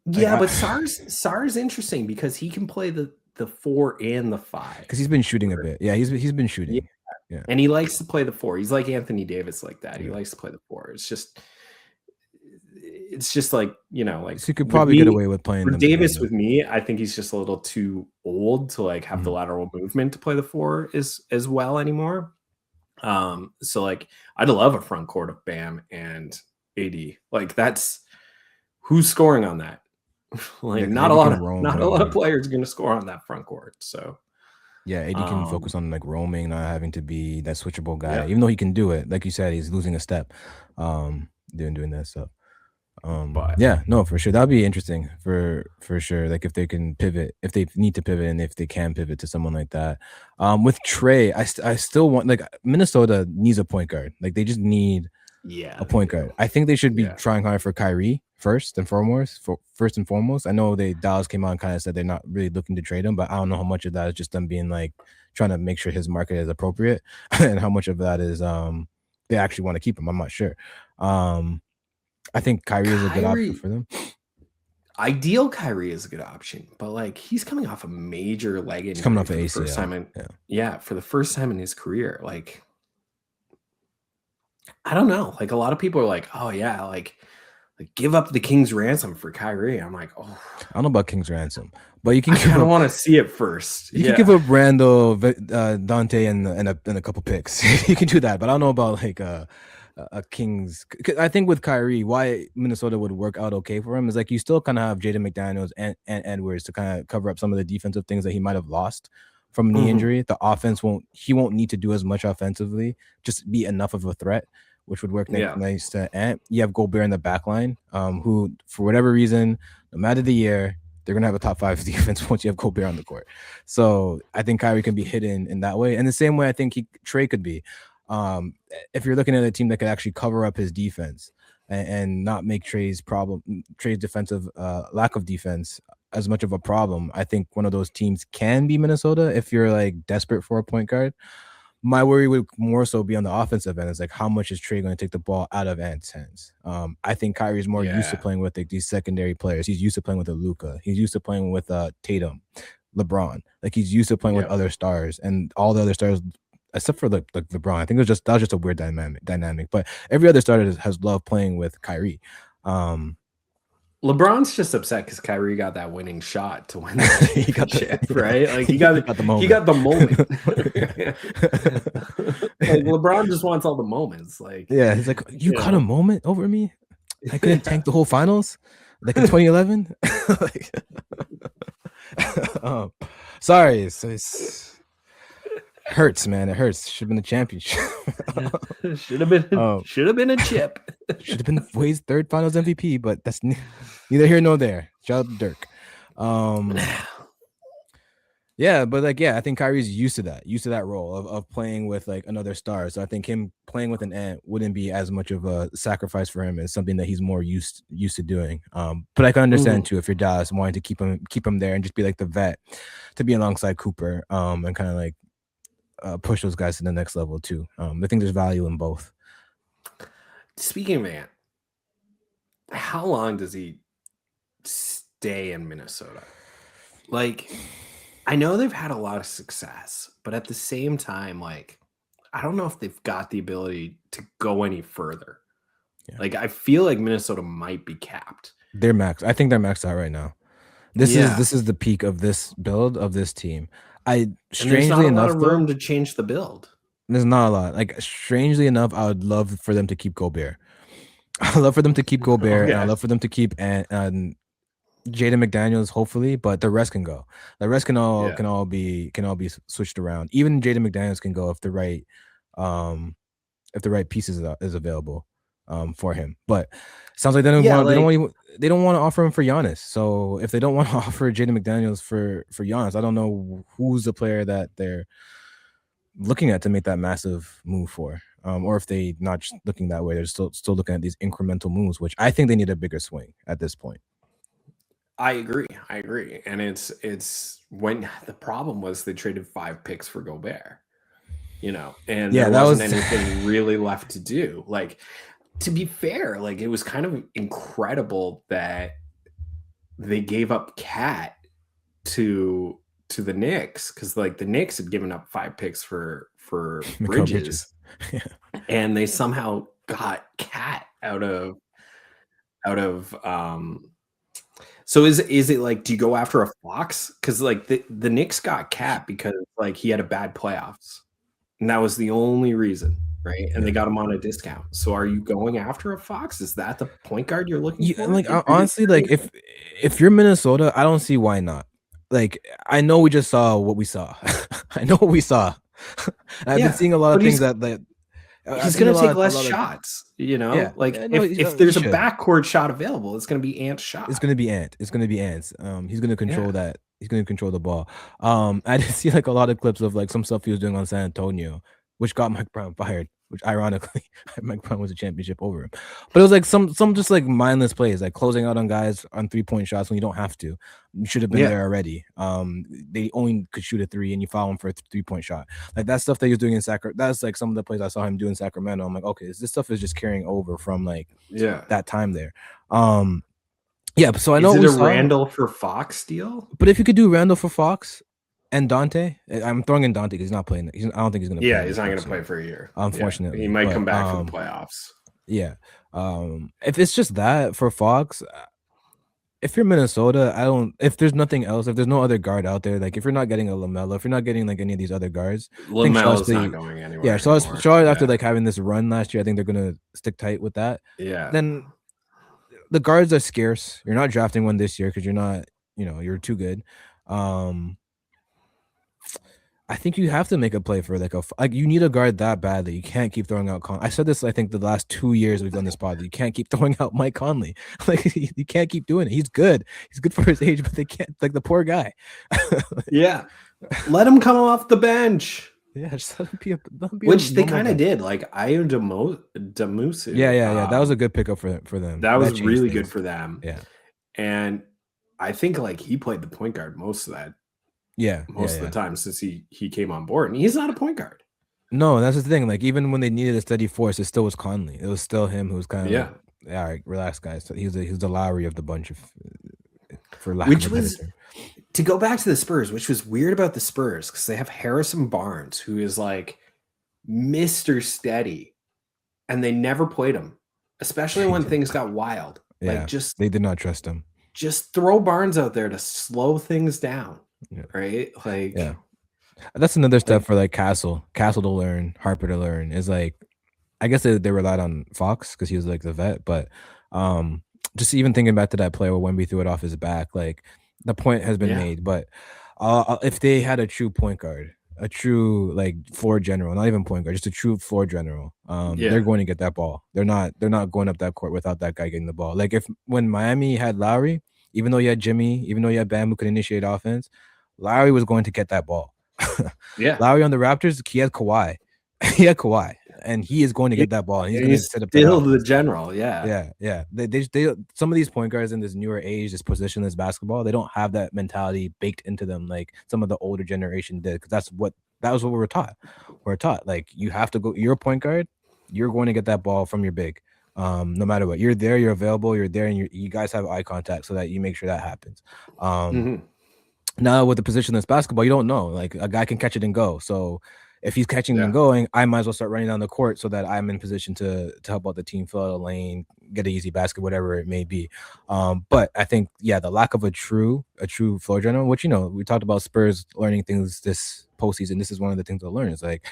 Speaker 2: Yeah, but Sarr's interesting because he can play the 4 and the 5
Speaker 1: because he's been shooting a bit. Yeah, he's been shooting. Yeah,
Speaker 2: and he likes to play the 4. He's like Anthony Davis like that. He likes to play the 4. It's just like like
Speaker 1: so you could probably get away with playing
Speaker 2: Davis with me. I think he's just a little too old to like have the lateral movement to play the 4 as well anymore. So like I'd love a front court of Bam and AD. Like that's who's scoring on that. Like not a lot of players are going to score on that front court. So
Speaker 1: yeah, AD can focus on like roaming, not having to be that switchable guy. Even though he can do it, like you said, he's losing a step doing that stuff. But yeah, no, for sure, that'd be interesting for sure. Like if they can pivot, if they need to pivot, and if they can pivot to someone like that. With Trae, I still want, like, Minnesota needs a point guard. Like they just need a point guard. I think they should be trying hard for Kyrie first and foremost. I know Dallas came out and kind of said they're not really looking to trade him, but I don't know how much of that is just them being like trying to make sure his market is appropriate, and how much of that is they actually want to keep him. I'm not sure. I think Kyrie is a good option for them.
Speaker 2: Ideal Kyrie is a good option, but like he's coming off a major leg injury.
Speaker 1: He's coming off an ACL.
Speaker 2: For the first time in his career. Like I don't know. Like a lot of people are like, oh yeah, like give up the King's ransom for Kyrie. I'm like, oh,
Speaker 1: I don't know about King's ransom, but you can.
Speaker 2: I kind of want to see it first.
Speaker 1: You can give up Randall, Dante, and a couple picks. You can do that, but I don't know about like a Kings. I think with Kyrie, why Minnesota would work out okay for him is like you still kind of have Jaden McDaniels and Edwards to kind of cover up some of the defensive things that he might have lost from knee injury. The offense won't need to do as much offensively, just be enough of a threat, which would work nice to Ant. You have Gobert in the back line, who for whatever reason, no matter the year, they're gonna have a top 5 defense once you have Gobert on the court. So I think Kyrie can be hidden in that way, and the same way I think Trae could be. If you're looking at a team that could actually cover up his defense and not make Trae's defensive lack of defense as much of a problem, I think one of those teams can be Minnesota if you're like desperate for a point guard. My worry would more so be on the offensive end. It's like, how much is Trae going to take the ball out of Ant's hands? I think Kyrie's more used to playing with like these secondary players. He's used to playing with Luka. He's used to playing with Tatum, LeBron. Like he's used to playing with other stars, and all the other stars, except for like LeBron. I think that was just a weird dynamic. But every other starter has loved playing with Kyrie.
Speaker 2: LeBron's just upset because Kyrie got that winning shot to win the championship, right? Like he got the moment. He got the moment. Like LeBron just wants all the moments. Like
Speaker 1: he's like, you got a moment over me. I couldn't tank the whole finals, like in 2011. Sorry, it's hurts, man. It hurts. Should have been the championship.
Speaker 2: Should have been a chip.
Speaker 1: Should have been Wade's 3rd Finals MVP, but that's neither here nor there. Shout out to Dirk. Yeah, but like, I think Kyrie's used to that role of playing with like another star. So I think him playing with an Ant wouldn't be as much of a sacrifice for him as something that he's more used to doing. But I can understand too if you're Dallas wanting to keep him there and just be like the vet to be alongside Cooper, and kind of like push those guys to the next level too. I think there's value in both.
Speaker 2: Speaking of Ant, how long does he stay in Minnesota? Like, I know they've had a lot of success, but at the same time, like, I don't know if they've got the ability to go any further. Yeah. Like, I feel like Minnesota might be capped.
Speaker 1: They're max. I think they're maxed out right now. This is the peak of this build of this team. Strangely enough,
Speaker 2: there's not a lot of room to change the build.
Speaker 1: There's not a lot. Like, strangely enough, I would love for them to keep Gobert. I love for them to keep Gobert, and I love for them to keep Jaden McDaniels, hopefully, but the rest can go. The rest can all be switched around. Even Jaden McDaniels can go if the right pieces is available for him. But it sounds like they don't want to offer him for Giannis. So if they don't want to offer Jaden McDaniels for Giannis, I don't know who's the player that they're looking at to make that massive move for. Or if they not just looking that way, they're still looking at these incremental moves, which I think they need a bigger swing at this point.
Speaker 2: I agree. And it's when the problem was they traded 5 picks for Gobert, and there wasn't anything really left to do. Like, to be fair, like, it was kind of incredible that they gave up Cat to the Knicks, because like the Knicks had given up 5 picks for Bridges. Yeah. And they somehow got Cat out of so is it like, do you go after a Fox? Because like the Knicks got Cat because like he had a bad playoffs, and that was the only reason, right? And they got him on a discount. So are you going after a Fox? Is that the point guard you're looking for?
Speaker 1: Like, honestly, like if you're Minnesota, I don't see why not. Like, I know we just saw what we saw. I know what we saw. I've been seeing a lot of things that
Speaker 2: he's going to take less shots, if there's a backcourt shot available, it's going to be Ant's shot.
Speaker 1: It's going to be Ant. It's going to be Ant's. He's going to control that. He's going to control the ball. I did see like a lot of clips of like some stuff he was doing on San Antonio, which got Mike Brown fired, which ironically Mike Brown was a championship over him. But it was like some just like mindless plays, like closing out on guys on 3-point shots when you don't have to. You should have been there already. They only could shoot a 3 and you foul him for a 3-point shot. Like, that stuff that he was doing in Sacramento, that's like some of the plays I saw him do in Sacramento. I'm like, okay, this stuff is just carrying over from like that time there. So I know
Speaker 2: is it a Randall for Fox deal?
Speaker 1: But if you could do Randall for Fox and Dante, I'm throwing in Dante because he's not playing. I don't think he's going to play.
Speaker 2: Yeah, he's not going to play for a year.
Speaker 1: Unfortunately.
Speaker 2: He might come back for the playoffs.
Speaker 1: Yeah. If it's just that for Fox, if you're Minnesota, if there's nothing else, if there's no other guard out there, like if you're not getting a LaMelo, if you're not getting like any of these other guards,
Speaker 2: LaMelo's not going anywhere.
Speaker 1: Yeah, so Charlotte after like having this run last year, I think they're going to stick tight with that.
Speaker 2: Yeah.
Speaker 1: Then the guards are scarce. You're not drafting one this year because you're not, you're too good. I think you have to make a play for like you need a guard that bad that you can't keep throwing out. I said this, I think the last 2 years we've done this pod. You can't keep throwing out Mike Conley. Like, you can't keep doing it. He's good. He's good for his age, but they can't. Like, the poor guy.
Speaker 2: Yeah, let him come off the bench.
Speaker 1: Yeah, just let him be
Speaker 2: which they kind of did. Like Ayo Damusu.
Speaker 1: Yeah. That was a good pickup for them.
Speaker 2: That was really good for them.
Speaker 1: Yeah,
Speaker 2: and I think like he played the point guard most of that. Most of the time since he came on board, and he's not a point guard.
Speaker 1: No, that's the thing. Like, even when they needed a steady force, it still was Conley. It was still him who was kind of all right, relax, guys. So he was the Lowry of the bunch, for lack of a better term.
Speaker 2: To go back to the Spurs, which was weird about the Spurs, because they have Harrison Barnes, who is like Mr. Steady, and they never played him, especially when things got wild.
Speaker 1: Yeah,
Speaker 2: like, just
Speaker 1: they did not trust him.
Speaker 2: Just throw Barnes out there to slow things down. Right, like
Speaker 1: that's another step for like Castle to learn, Harper to learn. Is like, I guess they relied on Fox because he was like the vet, but just even thinking back to that play where Wemby threw it off his back, like the point has been made. But if they had a true point guard, a true like floor general, not even point guard, just a true floor general, they're going to get that ball. They're not going up that court without that guy getting the ball. Like, when Miami had Lowry, even though you had Jimmy, even though you had Bam who could initiate offense, Lowry was going to get that ball. Lowry on the Raptors, he had Kawhi. And he is going to get that ball. And he's going to set up
Speaker 2: still the general.
Speaker 1: Yeah. They some of these point guards in this newer age, this positionless basketball, they don't have that mentality baked into them like some of the older generation did. Because that was what we were taught. We're taught like, you have to go. You're a point guard. you're going to get that ball from your big. No matter what, you're there, you're available, you're there, and you guys have eye contact so that you make sure that happens. Now with the positionless basketball, you don't know. Like a guy can catch it and go. So if he's catching and going, I might as well start running down the court so that I'm in position to help out the team, fill out a lane, get an easy basket, whatever it may be. But I think, the lack of a true floor general, which, we talked about Spurs learning things this postseason. This is one of the things to learn. It's like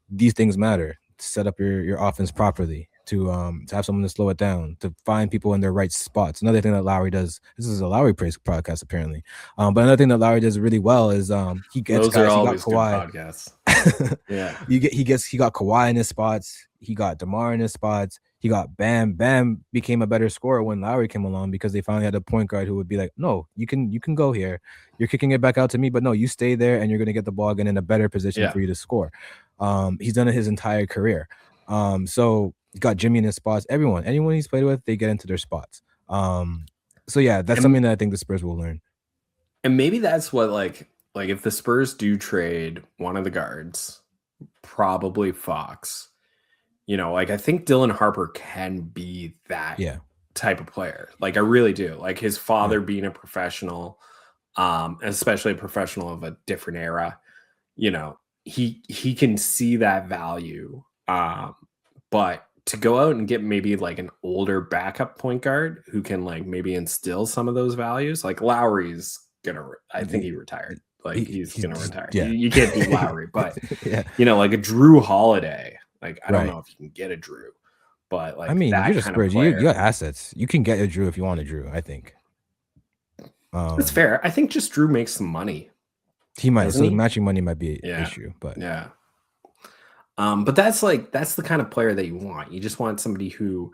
Speaker 1: these things matter. Set up your offense properly, to have someone to slow it down, to find people in their right spots. Another thing that Lowry does, this is a Lowry praise podcast apparently, but another thing that Lowry does really well is he gets
Speaker 2: those
Speaker 1: guys.
Speaker 2: Are
Speaker 1: he
Speaker 2: always
Speaker 1: got Kawhi.
Speaker 2: Good podcasts. Yeah,
Speaker 1: he got Kawhi in his spots. He got DeMar in his spots. He got Bam. Bam became a better scorer when Lowry came along because they finally had a point guard who would be like, no, you can go here. You're kicking it back out to me, but no, you stay there and you're going to get the ball again in a better position for you to score. He's done it his entire career. So he got Jimmy in his spots. Anyone he's played with, they get into their spots. So yeah, that's something that I think the Spurs will learn.
Speaker 2: And maybe that's what like if the Spurs do trade one of the guards, probably Fox, like I think Dylan Harper can be that type of player. Like I really do. Like his father being a professional, especially a professional of a different era, he can see that value. But to go out and get maybe like an older backup point guard who can like maybe instill some of those values, like Lowry's I think he retired. Like he's gonna retire.
Speaker 1: Yeah.
Speaker 2: You can't do Lowry, but like a Drew Holiday. Like I don't know if you can get a Drew, but like
Speaker 1: I mean,
Speaker 2: that
Speaker 1: you're just Spurs. You got assets. You can get a Drew if you want a Drew. I think
Speaker 2: that's fair. I think just Drew makes some money.
Speaker 1: He might. So matching money might be an issue, but
Speaker 2: but that's the kind of player that you want. You just want somebody who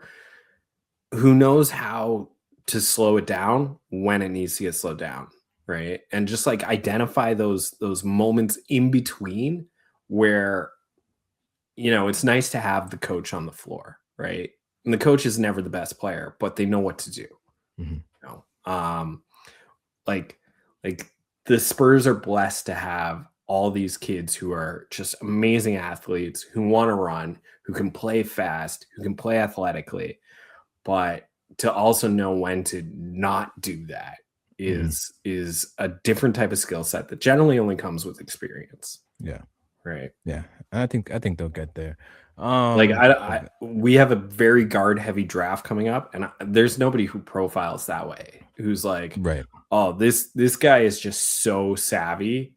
Speaker 2: knows how to slow it down when it needs to get slowed down, right? And just like identify those moments in between where it's nice to have the coach on the floor, right? And the coach is never the best player, but they know what to do. Like the Spurs are blessed to have all these kids who are just amazing athletes, who want to run, who can play fast, who can play athletically, but to also know when to not do that is a different type of skill set that generally only comes with experience.
Speaker 1: Yeah.
Speaker 2: Right.
Speaker 1: Yeah. I think they'll get there.
Speaker 2: We have a very guard heavy draft coming up, and there's nobody who profiles that way, who's like, oh, this guy is just so savvy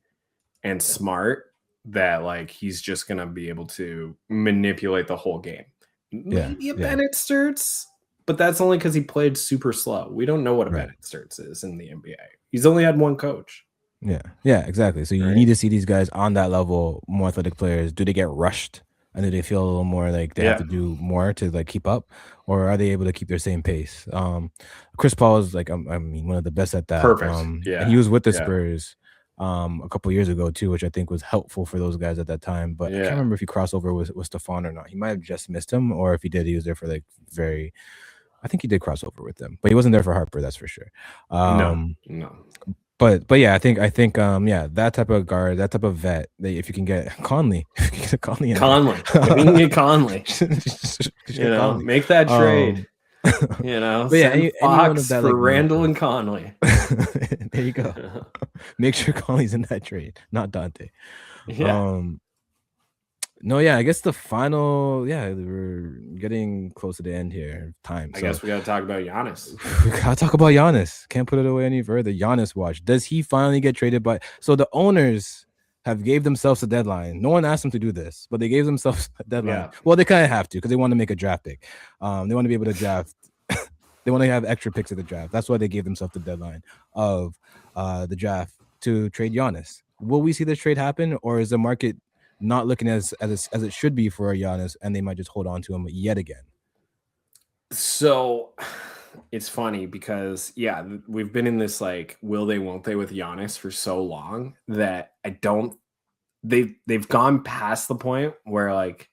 Speaker 2: and smart that like he's just gonna be able to manipulate the whole game. Maybe a Bennett Sturts, but that's only because he played super slow. We don't know what a Bennett Sturts is in the NBA. He's only had one coach.
Speaker 1: Yeah, exactly. So you need to see these guys on that level, more athletic players. Do they get rushed? And do they feel a little more like they have to do more to like keep up, or are they able to keep their same pace? Chris Paul is like, I mean, one of the best at that.
Speaker 2: Perfect.
Speaker 1: And he was with the Spurs a couple years ago too, which I think was helpful for those guys at that time. But I can't remember if he crossed over with Stephon or not. He might have just missed him, or if he did, he was there for like I think he did cross over with them, but he wasn't there for Harper, that's for sure.
Speaker 2: No.
Speaker 1: But yeah, I think that type of guard, that type of vet, if you can get Conley, Conley,
Speaker 2: Conley, make that trade. Send Fox for Randall and Conley.
Speaker 1: There you go. Make sure Conley's in that trade, not Dante. I guess the final, we're getting close to the end here. Time.
Speaker 2: I guess we got to talk about Giannis.
Speaker 1: We got to talk about Giannis. Can't put it away any further. Giannis watch. Does he finally get traded by? So the owners have gave themselves a deadline. No one asked them to do this, but they gave themselves a deadline. Yeah. Well, they kind of have to because they want to make a draft pick. They want to be able to draft. They want to have extra picks at the draft. That's why they gave themselves the deadline of the draft to trade Giannis. Will we see this trade happen, or is the market not looking as it should be for Giannis, and they might just hold on to him yet again?
Speaker 2: So it's funny because we've been in this like will they won't they with Giannis for so long that they've gone past the point where like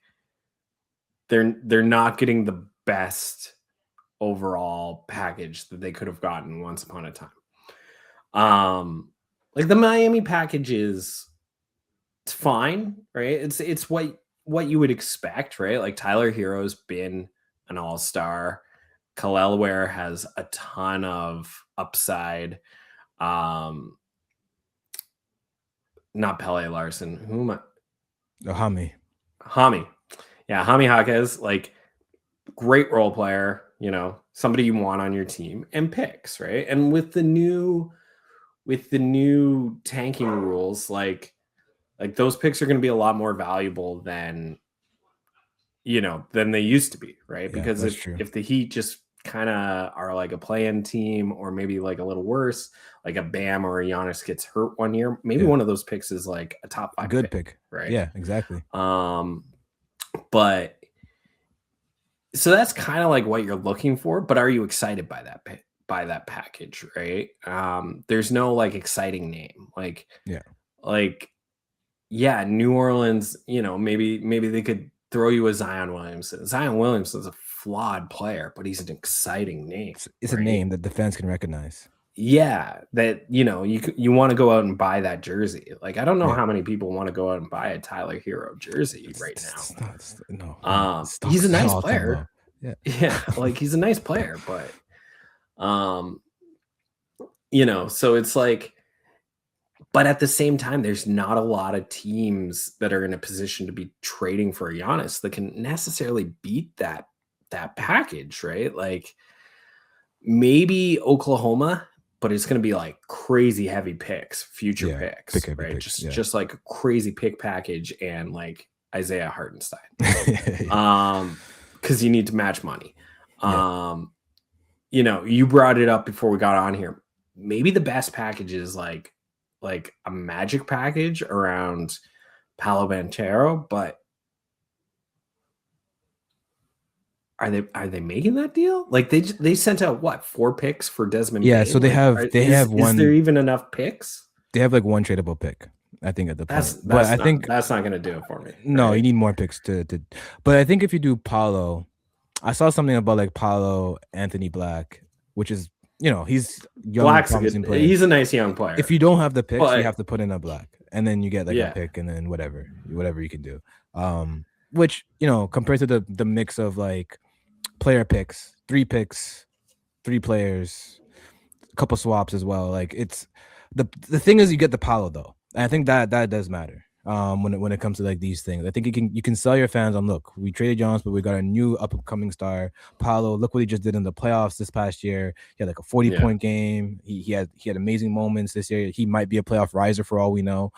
Speaker 2: they're not getting the best overall package that they could have gotten once upon a time. Like the Miami package is, it's fine, right? It's what what you would expect, right? Like Tyler Hero's been an all-star. Khalil Ware has a ton of upside. Not Pele Larson. Who am I?
Speaker 1: Hami.
Speaker 2: Yeah, Hami Jaquez, like great role player, somebody you want on your team, and picks, right? And with the new tanking rules, like those picks are going to be a lot more valuable than they used to be, right?
Speaker 1: Yeah,
Speaker 2: because
Speaker 1: true.
Speaker 2: if the Heat just kind of are like a play-in team, or maybe like a little worse, like a Bam or a Giannis gets hurt one year, maybe one of those picks is like a top 5
Speaker 1: good pick,
Speaker 2: right?
Speaker 1: Yeah, exactly.
Speaker 2: But so that's kind of like what you're looking for. But are you excited by that package, right? There's no like exciting name, New Orleans, maybe they could throw you a Zion Williamson. Zion Williamson is a flawed player, but he's an exciting name.
Speaker 1: It's a name that the fans can recognize.
Speaker 2: Yeah, that you want to go out and buy that jersey. Like, I don't know how many people want to go out and buy a Tyler Hero jersey right now. He's a nice player. Yeah, like he's a nice player, but so it's like, but at the same time, there's not a lot of teams that are in a position to be trading for Giannis that can necessarily beat that package, right? Like maybe Oklahoma, but it's going to be like crazy heavy picks, future picks, right? Just like a crazy pick package and like Isaiah Hartenstein, because you need to match money. You brought it up before we got on here. Maybe the best package is like a Magic package around Paolo Banchero, but are they making that deal? Like they sent out what, 4 picks for Desmond Bane?
Speaker 1: Yeah, so they have one.
Speaker 2: Is there even enough picks?
Speaker 1: They have like one tradable pick, I think, at the point.
Speaker 2: But I think that's not going to do it for me.
Speaker 1: No, right? You need more picks to. But I think if you do Paolo, I saw something about like Paolo Anthony Black, which is he's young, promising player.
Speaker 2: He's a nice young player.
Speaker 1: If you don't have the picks, you have to put in a Black, and then you get like a pick, and then whatever you can do. Which compared to the mix of like player picks, 3 picks, 3 players, a couple swaps as well. Like it's the thing is you get the Paolo though. And I think that does matter. When it comes to like these things, I think you can sell your fans on, look, we traded Giannis, but we got a new upcoming star, Paolo. Look what he just did in the playoffs this past year. He had like a 40-point game. He had amazing moments this year. He might be a playoff riser for all we know.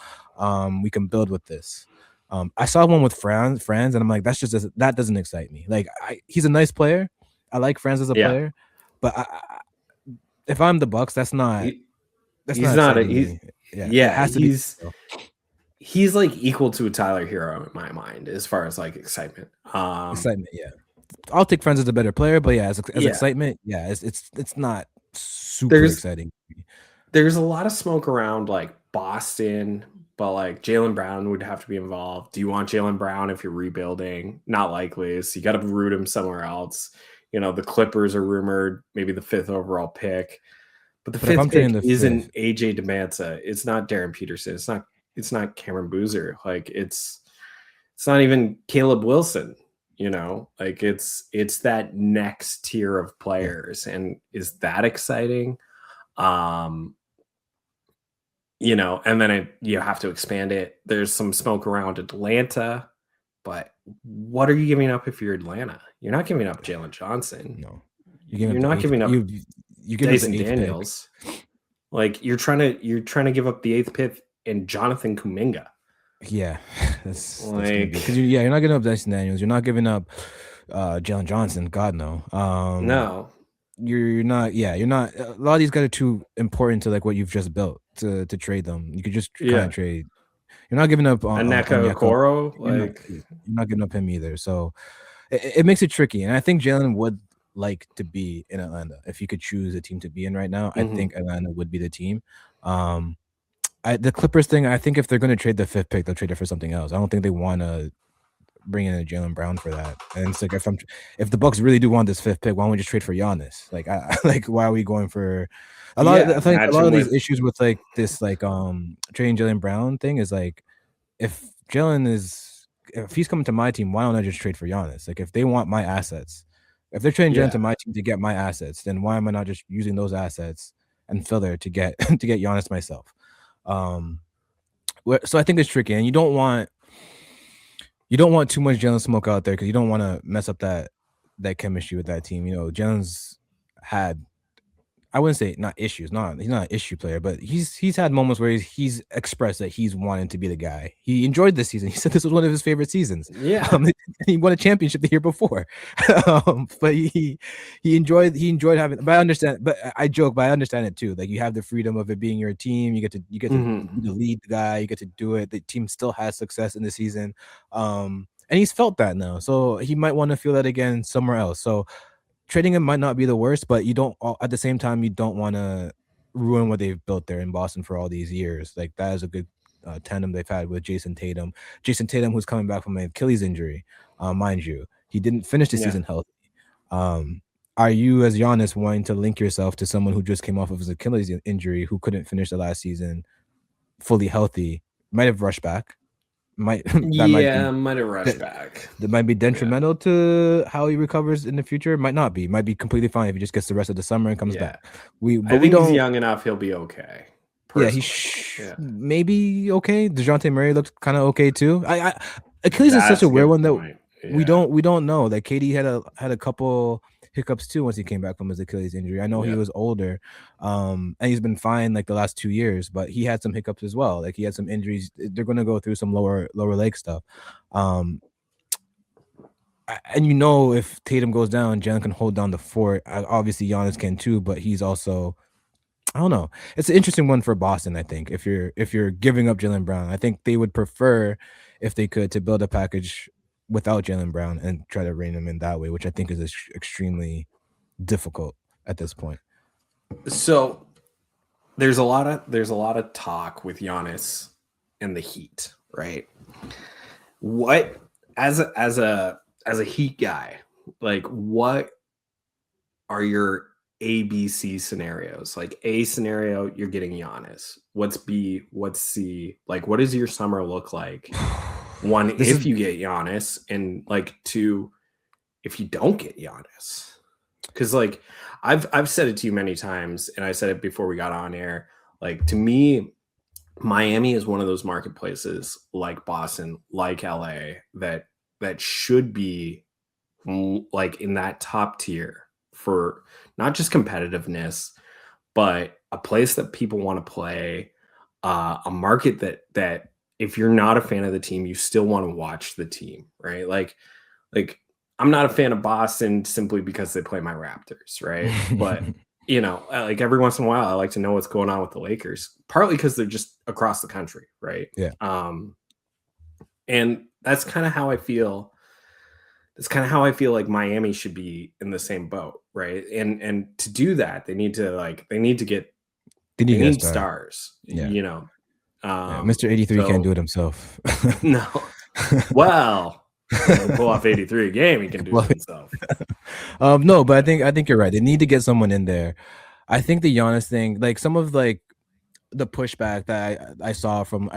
Speaker 1: We can build with this. I saw one with Franz, and I'm like, that doesn't excite me. Like he's a nice player. I like Franz as a player, but if I'm the Bucks, he's not
Speaker 2: he's like equal to a Tyler Hero in my mind as far as like excitement.
Speaker 1: Excitement, yeah. I'll take Franz as a better player, but as excitement, it's not super exciting.
Speaker 2: There's a lot of smoke around like Boston, but like Jaylen Brown would have to be involved. Do you want Jaylen Brown if you're rebuilding? Not likely. So you got to root him somewhere else. The Clippers are rumored, maybe the 5th overall pick. But the 5th pick isn't AJ Demanza. It's not Darren Peterson. It's not Cameron Boozer. Like it's not even Caleb Wilson. Like it's that next tier of players. And is that exciting? And then you have to expand it. There's some smoke around Atlanta, but what are you giving up if you're Atlanta? You're not giving up Jalen Johnson.
Speaker 1: No,
Speaker 2: you're not giving up Dyson Daniels. Pick. Like you're trying to give up the 8th pick and Jonathan Kuminga.
Speaker 1: Yeah, that's because you're not giving up Dyson Daniels. You're not giving up Jalen Johnson. God no.
Speaker 2: No.
Speaker 1: You're not. Yeah, you're not. A lot of these guys are too important to like what you've just built to trade them. You could just kind of trade. You're not giving up
Speaker 2: Onyeka Okoro.
Speaker 1: You're not giving up him either. So it makes it tricky. And I think Jalen would like to be in Atlanta. If you could choose a team to be in right now, I think Atlanta would be the team. The Clippers thing, I think if they're going to trade the 5th pick, they'll trade it for something else. I don't think they want to bring in a Jaylen Brown for that. And it's like if the Bucks really do want this 5th pick, why don't we just trade for Giannis? Like why are we going for a lot? I think a lot of these issues with like this trading Jaylen Brown thing is like if Jaylen is if he's coming to my team, why don't I just trade for Giannis? Like if they want my assets, if they're trading Jalen to my team to get my assets, then why am I not just using those assets and filler to get to get Giannis myself? So I think it's tricky, and you don't want too much Jalen smoke out there because you don't want to mess up that chemistry with that team. Jalen's had, I wouldn't say not issues. He's not an issue player, but he's had moments where he's expressed that he's wanting to be the guy. He enjoyed this season. He said this was one of his favorite seasons.
Speaker 2: Yeah,
Speaker 1: he won a championship the year before. But he enjoyed having. But I understand. But I joke. But I understand it too. Like you have the freedom of it being your team. You get to be the lead guy. You get to do it. The team still has success in the season. And he's felt that now. So he might want to feel that again somewhere else. So trading him might not be the worst, but you don't, at the same time, you don't want to ruin what they've built there in Boston for all these years. Like that is a good tandem they've had with Jason Tatum. Jason Tatum, who's coming back from an Achilles injury, mind you, he didn't finish the season healthy. Are you, as Giannis, wanting to link yourself to someone who just came off of his Achilles injury, who couldn't finish the last season fully healthy, might have rushed back? Might have
Speaker 2: rushed back.
Speaker 1: That might be detrimental to how he recovers in the future. Might not be. Might be completely fine if he just gets the rest of the summer and comes back.
Speaker 2: I think he's young enough; he'll be okay.
Speaker 1: Personally. Yeah, maybe okay. DeJounte Murray looked kind of okay too. Achilles is such a weird one that we don't know. Like KD had a couple hiccups too once he came back from his Achilles injury. I know he was older, and he's been fine like the last 2 years, but he had some hiccups as well. Like he had some injuries. They're going to go through some lower leg stuff. And if Tatum goes down, Jalen can hold down the fort. Obviously Giannis can too, but he's also, I don't know. It's an interesting one for Boston. I think if you're giving up Jaylen Brown, I think they would prefer, if they could, to build a package without Jaylen Brown and try to rein him in that way, which I think is extremely difficult at this point.
Speaker 2: So there's a lot of talk with Giannis and the Heat, right? What as a Heat guy, like what are your ABC scenarios? Like A scenario, you're getting Giannis. What's B? What's C? Like what does your summer look like? One, if you get Giannis, and like two, if you don't get Giannis. Because like I've said it to you many times, and I said it before we got on air. Like to me, Miami is one of those marketplaces, like Boston, like LA, that should be like in that top tier for not just competitiveness, but a place that people want to play, a market that if you're not a fan of the team, you still want to watch the team, right? Like I'm not a fan of Boston simply because they play my Raptors, right? But like every once in a while, I like to know what's going on with the Lakers, partly because they're just across the country, right?
Speaker 1: Yeah.
Speaker 2: And that's kind of how I feel. That's kind of how I feel like Miami should be in the same boat, right? And to do that, they need stars.
Speaker 1: Yeah. Mr. 83 can't do it himself.
Speaker 2: No. Well, pull off 83 a game, he can do it himself.
Speaker 1: No, but I think you're right. They need to get someone in there. I think the Giannis thing, like some of like the pushback that I saw from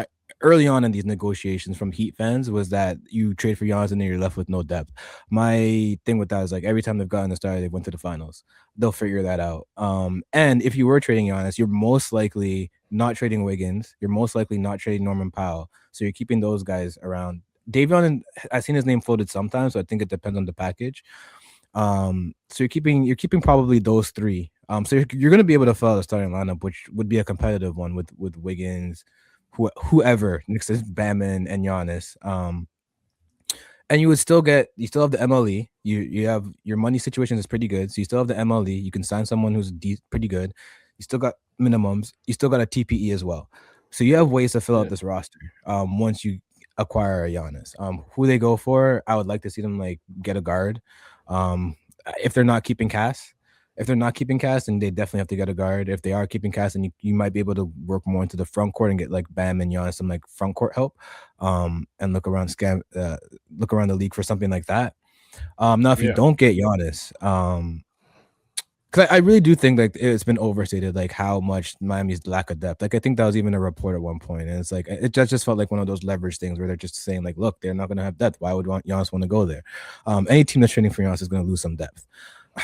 Speaker 1: early on in these negotiations from Heat fans was that you trade for Giannis and then you're left with no depth. My thing with that is like every time they've gotten the star, they went to the finals. They'll figure that out. And if you were trading Giannis, you're most likely not trading Wiggins. You're most likely not trading Norman Powell. So you're keeping those guys around. Davion, I've seen his name floated sometimes, so I think it depends on the package. So you're keeping probably those three. So you're going to be able to fill out a starting lineup, which would be a competitive one with Wiggins, whoever, Knicks, Bam and Giannis. And you still have the MLE. You have your money situation is pretty good, so you still have the MLE. You can sign someone who's pretty good. You still got minimums. You still got a TPE as well. So you have ways to fill out this roster. Once you acquire a Giannis, who they go for, I would like to see them like get a guard. If they're not keeping Cass, then they definitely have to get a guard. If they are keeping Cass, then you might be able to work more into the front court and get like Bam and Giannis some like front court help. And look around the league for something like that. Now if you don't get Giannis, Because I really do think like it's been overstated, like how much Miami's lack of depth. Like I think that was even a report at one point, and it's like it just felt like one of those leverage things where they're just saying like, look, they're not going to have depth. Why would Giannis want to go there? Any team that's training for Giannis is going to lose some depth.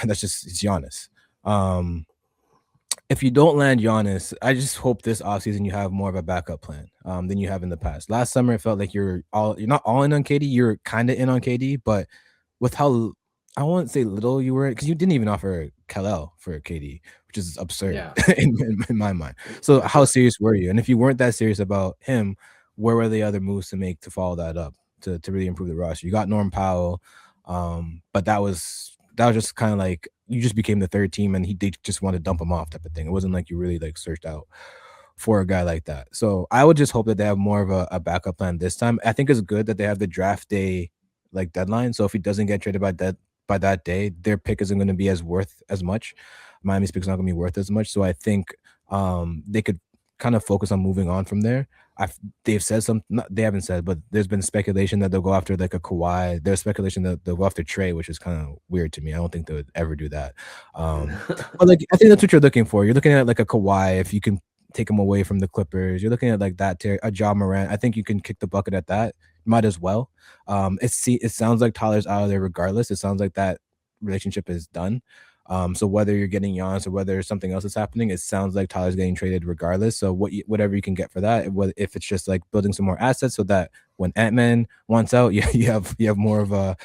Speaker 1: That's just it's Giannis. If you don't land Giannis, I just hope this offseason you have more of a backup plan than you have in the past. Last summer, it felt like you're not all in on KD. You're kind of in on KD, but with how I won't say little you were, because you didn't even offer Kal-El for KD, which is absurd in my mind. So how serious were you? And if you weren't that serious about him, where were the other moves to make to follow that up to really improve the roster? You got Norm Powell, but that was just kind of like you just became the third team, and they just want to dump him off type of thing. It wasn't like you really like searched out for a guy like that. So I would just hope that they have more of a backup plan this time. I think it's good that they have the draft day like deadline. So if he doesn't get traded by that day, their pick isn't going to be worth as much. Miami's pick is not going to be worth as much. So I think they could kind of focus on moving on from there. They've said they haven't said, but there's been speculation that they'll go after like a Kawhi. There's speculation that they'll go after Trae, which is kind of weird to me. I don't think they would ever do that. But like I think that's what you're looking for. You're looking at like a Kawhi if you can take him away from the Clippers. You're looking at like that a Ja Morant. I think you can kick the bucket at that. Might as well. It sounds like Tyler's out of there regardless. It sounds like that relationship is done. So whether you're getting Giannis or whether something else is happening, it sounds like Tyler's getting traded regardless. So whatever you can get for that, if it's just like building some more assets so that when Ant-Man wants out, you have more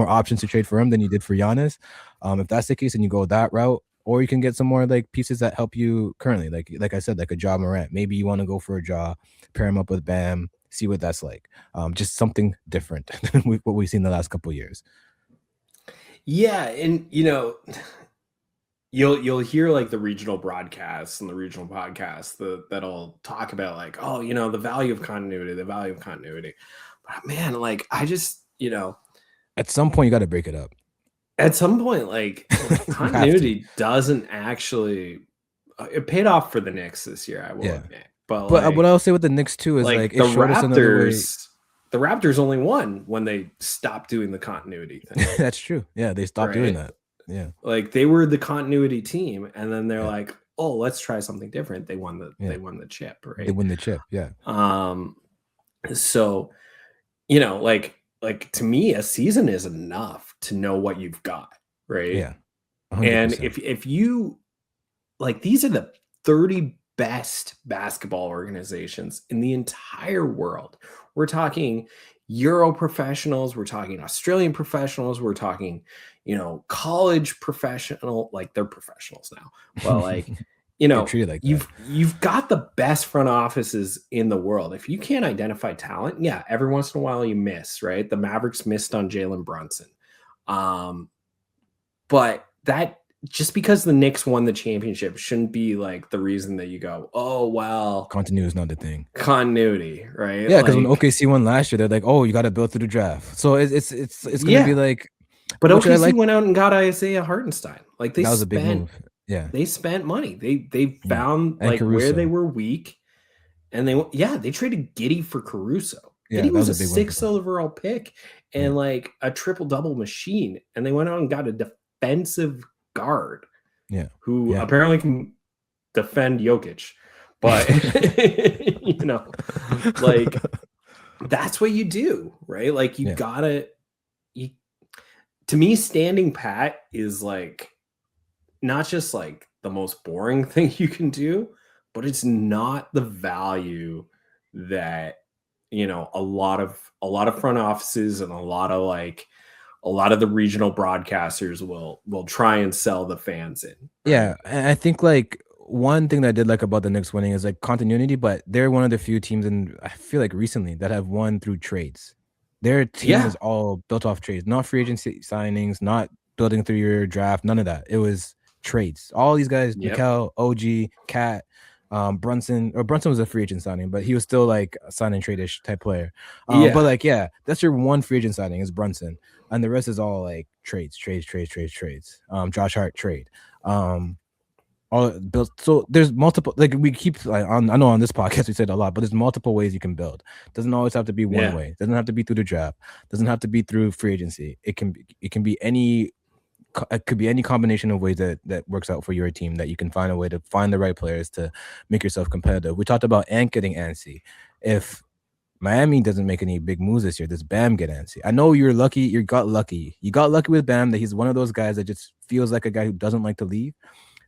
Speaker 1: options to trade for him than you did for Giannis. If that's the case, and you go that route, or you can get some more like pieces that help you currently, like I said, like a Ja Morant. Maybe you want to go for a Ja, pair him up with Bam, see what that's like. Just something different than what we've seen the last couple of years.
Speaker 2: Yeah, and you'll hear like the regional broadcasts and the regional podcasts that'll talk about like, oh, the value of continuity. But man, like I just,
Speaker 1: at some point you got to break it up.
Speaker 2: At some point, like continuity doesn't actually. It paid off for the Knicks this year, I will admit. But
Speaker 1: what I'll say with the Knicks too is like
Speaker 2: the Raptors. The Raptors only won when they stopped doing the continuity thing.
Speaker 1: That's true. Yeah, they stopped doing that. Yeah,
Speaker 2: like they were the continuity team, and then they're like, "Oh, let's try something different." They won the chip, right?
Speaker 1: They win the chip, yeah.
Speaker 2: So, like to me, a season is enough to know what you've got, right?
Speaker 1: Yeah,
Speaker 2: 100%. And if you like, these are the 30 best basketball organizations in the entire world. We're talking Euro professionals, we're talking Australian professionals, we're talking, college professional, like they're professionals now. Well, like,
Speaker 1: like
Speaker 2: you've got the best front offices in the world. If you can't identify talent, yeah, every once in a while you miss, right? The Mavericks missed on Jalen Brunson. But that just because the Knicks won the championship shouldn't be like the reason that you go, oh, well,
Speaker 1: continuity is not the thing.
Speaker 2: Continuity, right?
Speaker 1: Yeah, because when OKC won last year, they're like, oh, you got to build through the draft. So it's gonna be like,
Speaker 2: but OKC went out and got Isaiah Hartenstein. Like
Speaker 1: that was a big move. Yeah,
Speaker 2: they spent money. They found like Caruso, where they were weak, and they traded Giddey for Caruso.
Speaker 1: Yeah,
Speaker 2: Giddey was a 6th overall pick and like a triple double machine, and they went out and got a defensive guard, who apparently can defend Jokic, but like that's what you do, right? Like you gotta. To me, standing pat is like not just like the most boring thing you can do, but it's not the value that a lot of front offices and a lot of the regional broadcasters will try and sell the fans in. Right?
Speaker 1: Yeah, and I think like one thing that I did like about the Knicks winning is like continuity, but they're one of the few teams, and I feel like recently, that have won through trades. Their team is all built off trades, not free agency signings, not building through your draft, none of that. It was trades. All these guys, Mikal, OG, Cat, Brunson was a free agent signing, but he was still like a sign and trade-ish type player. But like, that's your one free agent signing is Brunson, and the rest is all like trades. Josh Hart trade. All built. So there's multiple, like we keep like I know on this podcast we said a lot, but there's multiple ways you can build. Doesn't always have to be one way. Doesn't have to be through the draft. Doesn't have to be through free agency. It can be any it could be any combination of ways that works out for your team, that you can find a way to find the right players to make yourself competitive. We talked about Ant getting antsy. If Miami doesn't make any big moves this year, does Bam get antsy? I know you're lucky. You got lucky with Bam, that he's one of those guys that just feels like a guy who doesn't like to leave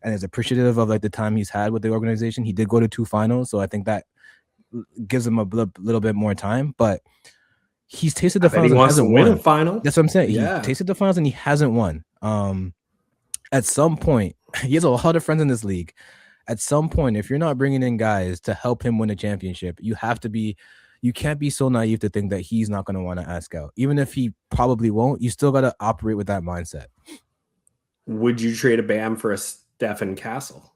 Speaker 1: and is appreciative of like the time he's had with the organization. He did go to 2 finals, so I think that gives him a little bit more time, but he's tasted the finals and hasn't won.
Speaker 2: Final.
Speaker 1: That's what I'm saying. Yeah. He tasted the finals and he hasn't won. At some point, he has a lot of friends in this league. At some point, if you're not bringing in guys to help him win a championship, you can't be so naive to think that he's not going to want to ask out. Even if he probably won't, you still got to operate with that mindset.
Speaker 2: Would you trade a Bam for a Stephen Castle?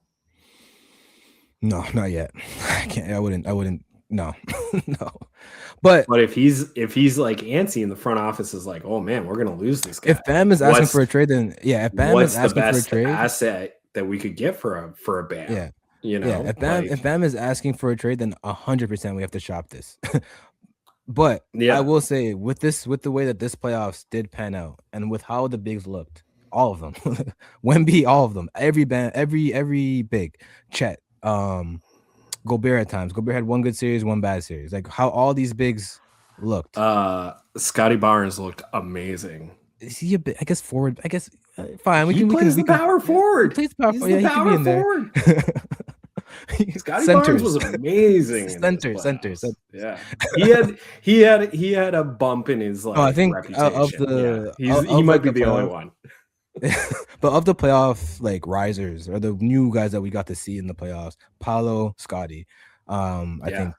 Speaker 1: No, not yet. I wouldn't. No, no. But
Speaker 2: if he's like antsy, and the front office is like, oh man, we're gonna lose this guy.
Speaker 1: If Bam is asking for a trade, then yeah. If Bam is asking for a trade,
Speaker 2: asset that we could get for a Bam.
Speaker 1: Yeah,
Speaker 2: you know.
Speaker 1: Yeah. If Bam is asking for a trade, then 100% we have to shop this. But I will say, with the way that this playoffs did pan out, and with how the bigs looked, all of them, Wemby, all of them, every big, Chet, Gobert at times. Gobert had one good series, one bad series. Like how all these bigs looked.
Speaker 2: Scotty Barnes looked amazing.
Speaker 1: Is he a bit? I guess forward. I guess fine.
Speaker 2: We can power forward.
Speaker 1: He plays power forward. Yeah, he can be in forward.
Speaker 2: There. Scotty Barnes was amazing.
Speaker 1: Centers.
Speaker 2: Yeah, he had a bump in his like.
Speaker 1: I think
Speaker 2: reputation. He might be the only one.
Speaker 1: But of the playoff like risers or the new guys that we got to see in the playoffs, Paolo, Scotty, I think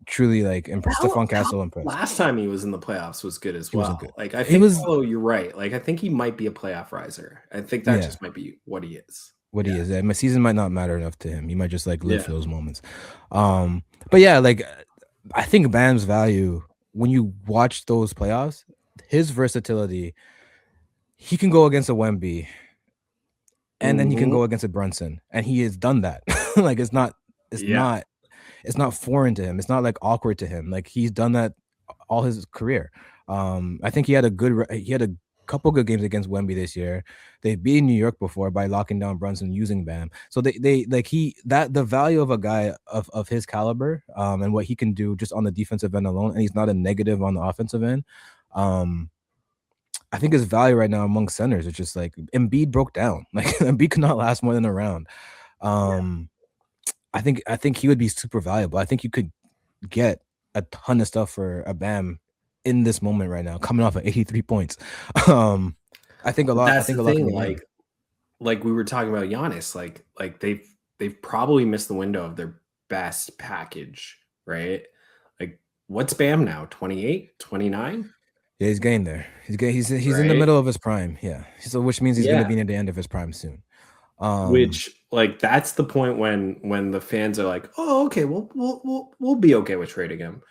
Speaker 1: truly like impressed. Stephon Castle impressed.
Speaker 2: Last time he was in the playoffs was good as well. Like I think Paolo, you're right. Like I think he might be a playoff riser. I think that just might be what he is.
Speaker 1: He is. My season might not matter enough to him. He might just like live for those moments. But yeah, like I think Bam's value when you watch those playoffs, his versatility. He can go against a Wemby, and then he can go against a Brunson, and he has done that. Like it's not foreign to him. It's not like awkward to him. Like he's done that all his career. I think he had a couple good games against Wemby this year. They beat New York before by locking down Brunson using Bam. So the value of a guy of his caliber, and what he can do just on the defensive end alone, and he's not a negative on the offensive end. I think his value right now among centers is just like Embiid broke down. Like Embiid could not last more than a round. I think he would be super valuable. I think you could get a ton of stuff for a Bam in this moment right now, coming off of 83 points. I think a lot.
Speaker 2: That's the thing. Like we were talking about Giannis. Like they've probably missed the window of their best package, right? Like what's Bam now? 28, 29?
Speaker 1: Yeah, he's getting there. He's in the middle of his prime. Yeah, so which means he's going to be near the end of his prime soon.
Speaker 2: Which like that's the point when the fans are like, oh, okay, we'll be okay with trading him,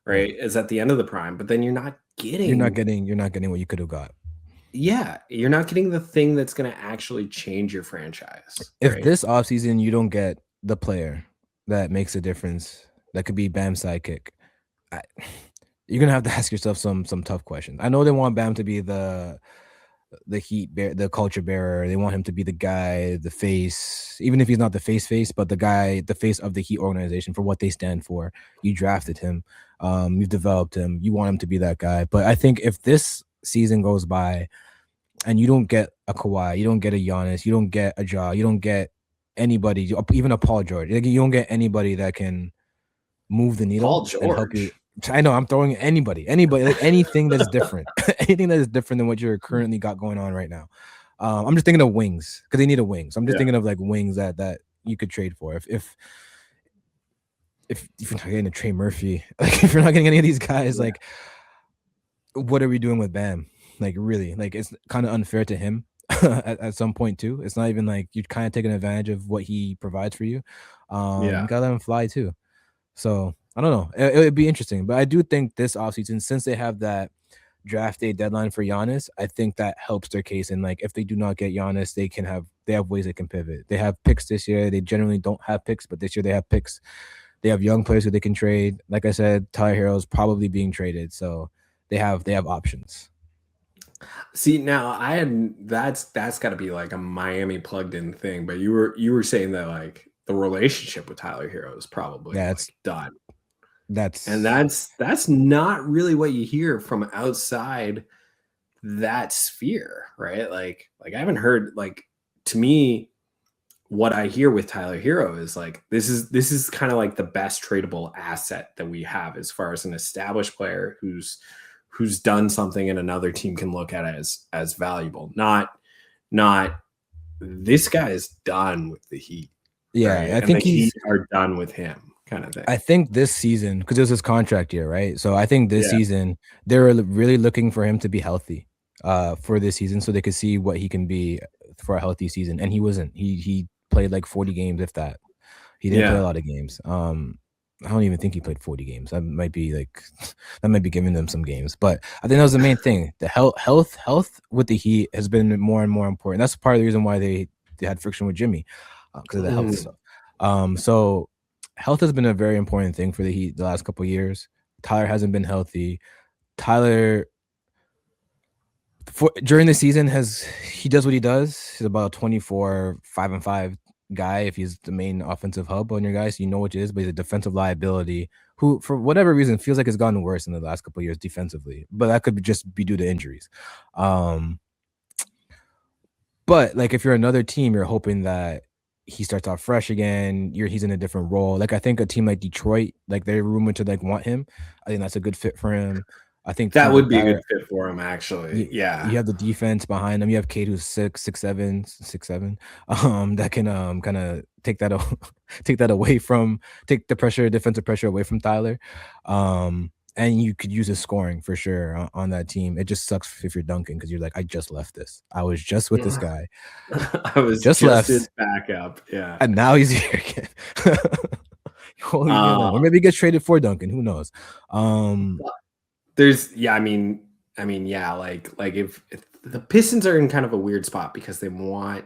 Speaker 2: right? Is at the end of the prime, but then you're not getting
Speaker 1: what you could have got.
Speaker 2: Yeah, you're not getting the thing that's going to actually change your franchise.
Speaker 1: If this offseason you don't get the player that makes a difference, that could be Bam's sidekick. You're gonna have to ask yourself some tough questions. I know they want Bam to be the heat bear, the culture bearer. They want him to be the guy, the face, even if he's not the face, but the face of the Heat organization for what they stand for. You drafted him, you've developed him. You want him to be that guy. But I think if this season goes by and you don't get a Kawhi, you don't get a Giannis, you don't get a Ja, you don't get anybody, even a Paul George. Like, you don't get anybody that can move the needle.
Speaker 2: Paul George.
Speaker 1: And help you. I know I'm throwing anybody, like anything that's different, anything that is different than what you're currently got going on right now. I'm just thinking of wings because they need a wings. I'm just thinking of like wings that you could trade for. If you're not getting a Trey Murphy, like if you're not getting any of these guys, like what are we doing with Bam? Like really, like it's kind of unfair to him at some point too. It's not even like you're kind of taking advantage of what he provides for you. You gotta let him fly too. So I don't know. It would be interesting, but I do think this offseason, since they have that draft day deadline for Giannis, I think that helps their case. And like, if they do not get Giannis, they have ways they can pivot. They have picks this year. They generally don't have picks, but this year they have picks. They have young players who they can trade. Like I said, Tyler Herro is probably being traded, so they have options.
Speaker 2: See, now that's got to be like a Miami plugged in thing, but you were saying that like the relationship with Tyler Hero is probably
Speaker 1: That's
Speaker 2: like done. And
Speaker 1: that's
Speaker 2: that's not really what you hear from outside that sphere, right? Like I haven't heard, like, to me, what I hear with Tyler Hero is like this is kind of like the best tradable asset that we have as far as an established player who's done something and another team can look at it as valuable. Not this guy is done with the Heat,
Speaker 1: yeah.
Speaker 2: right?
Speaker 1: I
Speaker 2: And the
Speaker 1: think
Speaker 2: Heat are done with him, kind of thing.
Speaker 1: I think this season, because it was his contract year, right? So I think this
Speaker 2: Yeah.
Speaker 1: season they were really looking for him to be healthy, for this season, so they could see what he can be for a healthy season. And he wasn't. He played like 40 games, if that. He didn't play a
Speaker 2: Yeah.
Speaker 1: lot of games. I don't even think he played 40 games. That might be like that might be giving them some games. But I think that was the main thing. The health with the Heat has been more and more important. That's part of the reason why they had friction with Jimmy, because of the health stuff. So health has been a very important thing for the Heat the last couple of years. Tyler hasn't been healthy. Tyler, during the season, he does what he does. He's about 24, 5-5 guy if he's the main offensive hub on your guys. You know what it is, but he's a defensive liability who, for whatever reason, feels like it's gotten worse in the last couple of years defensively. But that could just be due to injuries. But like if you're another team, you're hoping that he starts off fresh again. He's in a different role. Like I think a team like Detroit, like they're rumored to like want him. I think that's a good fit for him. I think
Speaker 2: That
Speaker 1: teams like
Speaker 2: would be a
Speaker 1: that
Speaker 2: good fit for him, actually.
Speaker 1: you
Speaker 2: Yeah.
Speaker 1: have the defense behind them. You have Kate who's 6'7", 6'7", that can kind of take that away from take the pressure, defensive pressure away from Tyler. And you could use his scoring for sure on that team. It just sucks if you're Duncan because you're like, I just left this. I was just with this guy.
Speaker 2: I was
Speaker 1: Just
Speaker 2: just
Speaker 1: left.
Speaker 2: his backup. Yeah.
Speaker 1: And now he's here again. Or maybe he gets traded for Duncan. Who knows?
Speaker 2: I mean, yeah, like if the Pistons are in kind of a weird spot because they want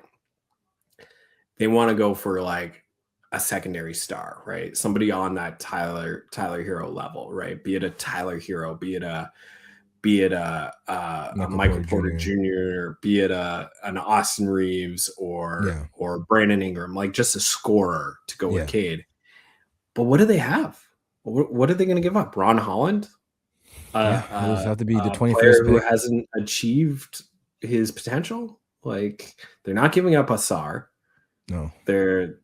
Speaker 2: to go for like a secondary star, right? Somebody on that Tyler Hero level, right? Be it a Tyler Hero, be it a Michael Porter Jr., be it an Austin Reeves or Brandon Ingram, like just a scorer to go with Cade. But what do they have? What are they going to give up? Ron Holland?
Speaker 1: It'll have to be the 21st
Speaker 2: player
Speaker 1: pick.
Speaker 2: who hasn't achieved his potential. Like they're not giving up Asar.
Speaker 1: No,
Speaker 2: they're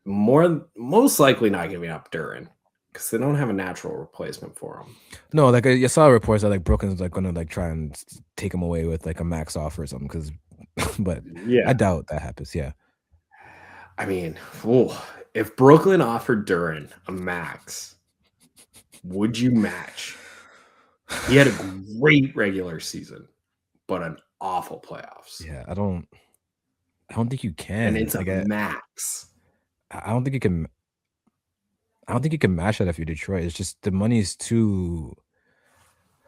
Speaker 2: most likely not giving up Duren because they don't have a natural replacement for him.
Speaker 1: No, like I saw reports that like Brooklyn's like going to like try and take him away with like a max offer or something. But yeah, I doubt that happens. Yeah,
Speaker 2: I mean, if Brooklyn offered Duren a max, would you match? He had a great regular season, but an awful playoffs.
Speaker 1: Yeah, I don't think you can.
Speaker 2: And it's like a max.
Speaker 1: I don't think you can. I don't think you can match that if you're Detroit. It's just the money is too.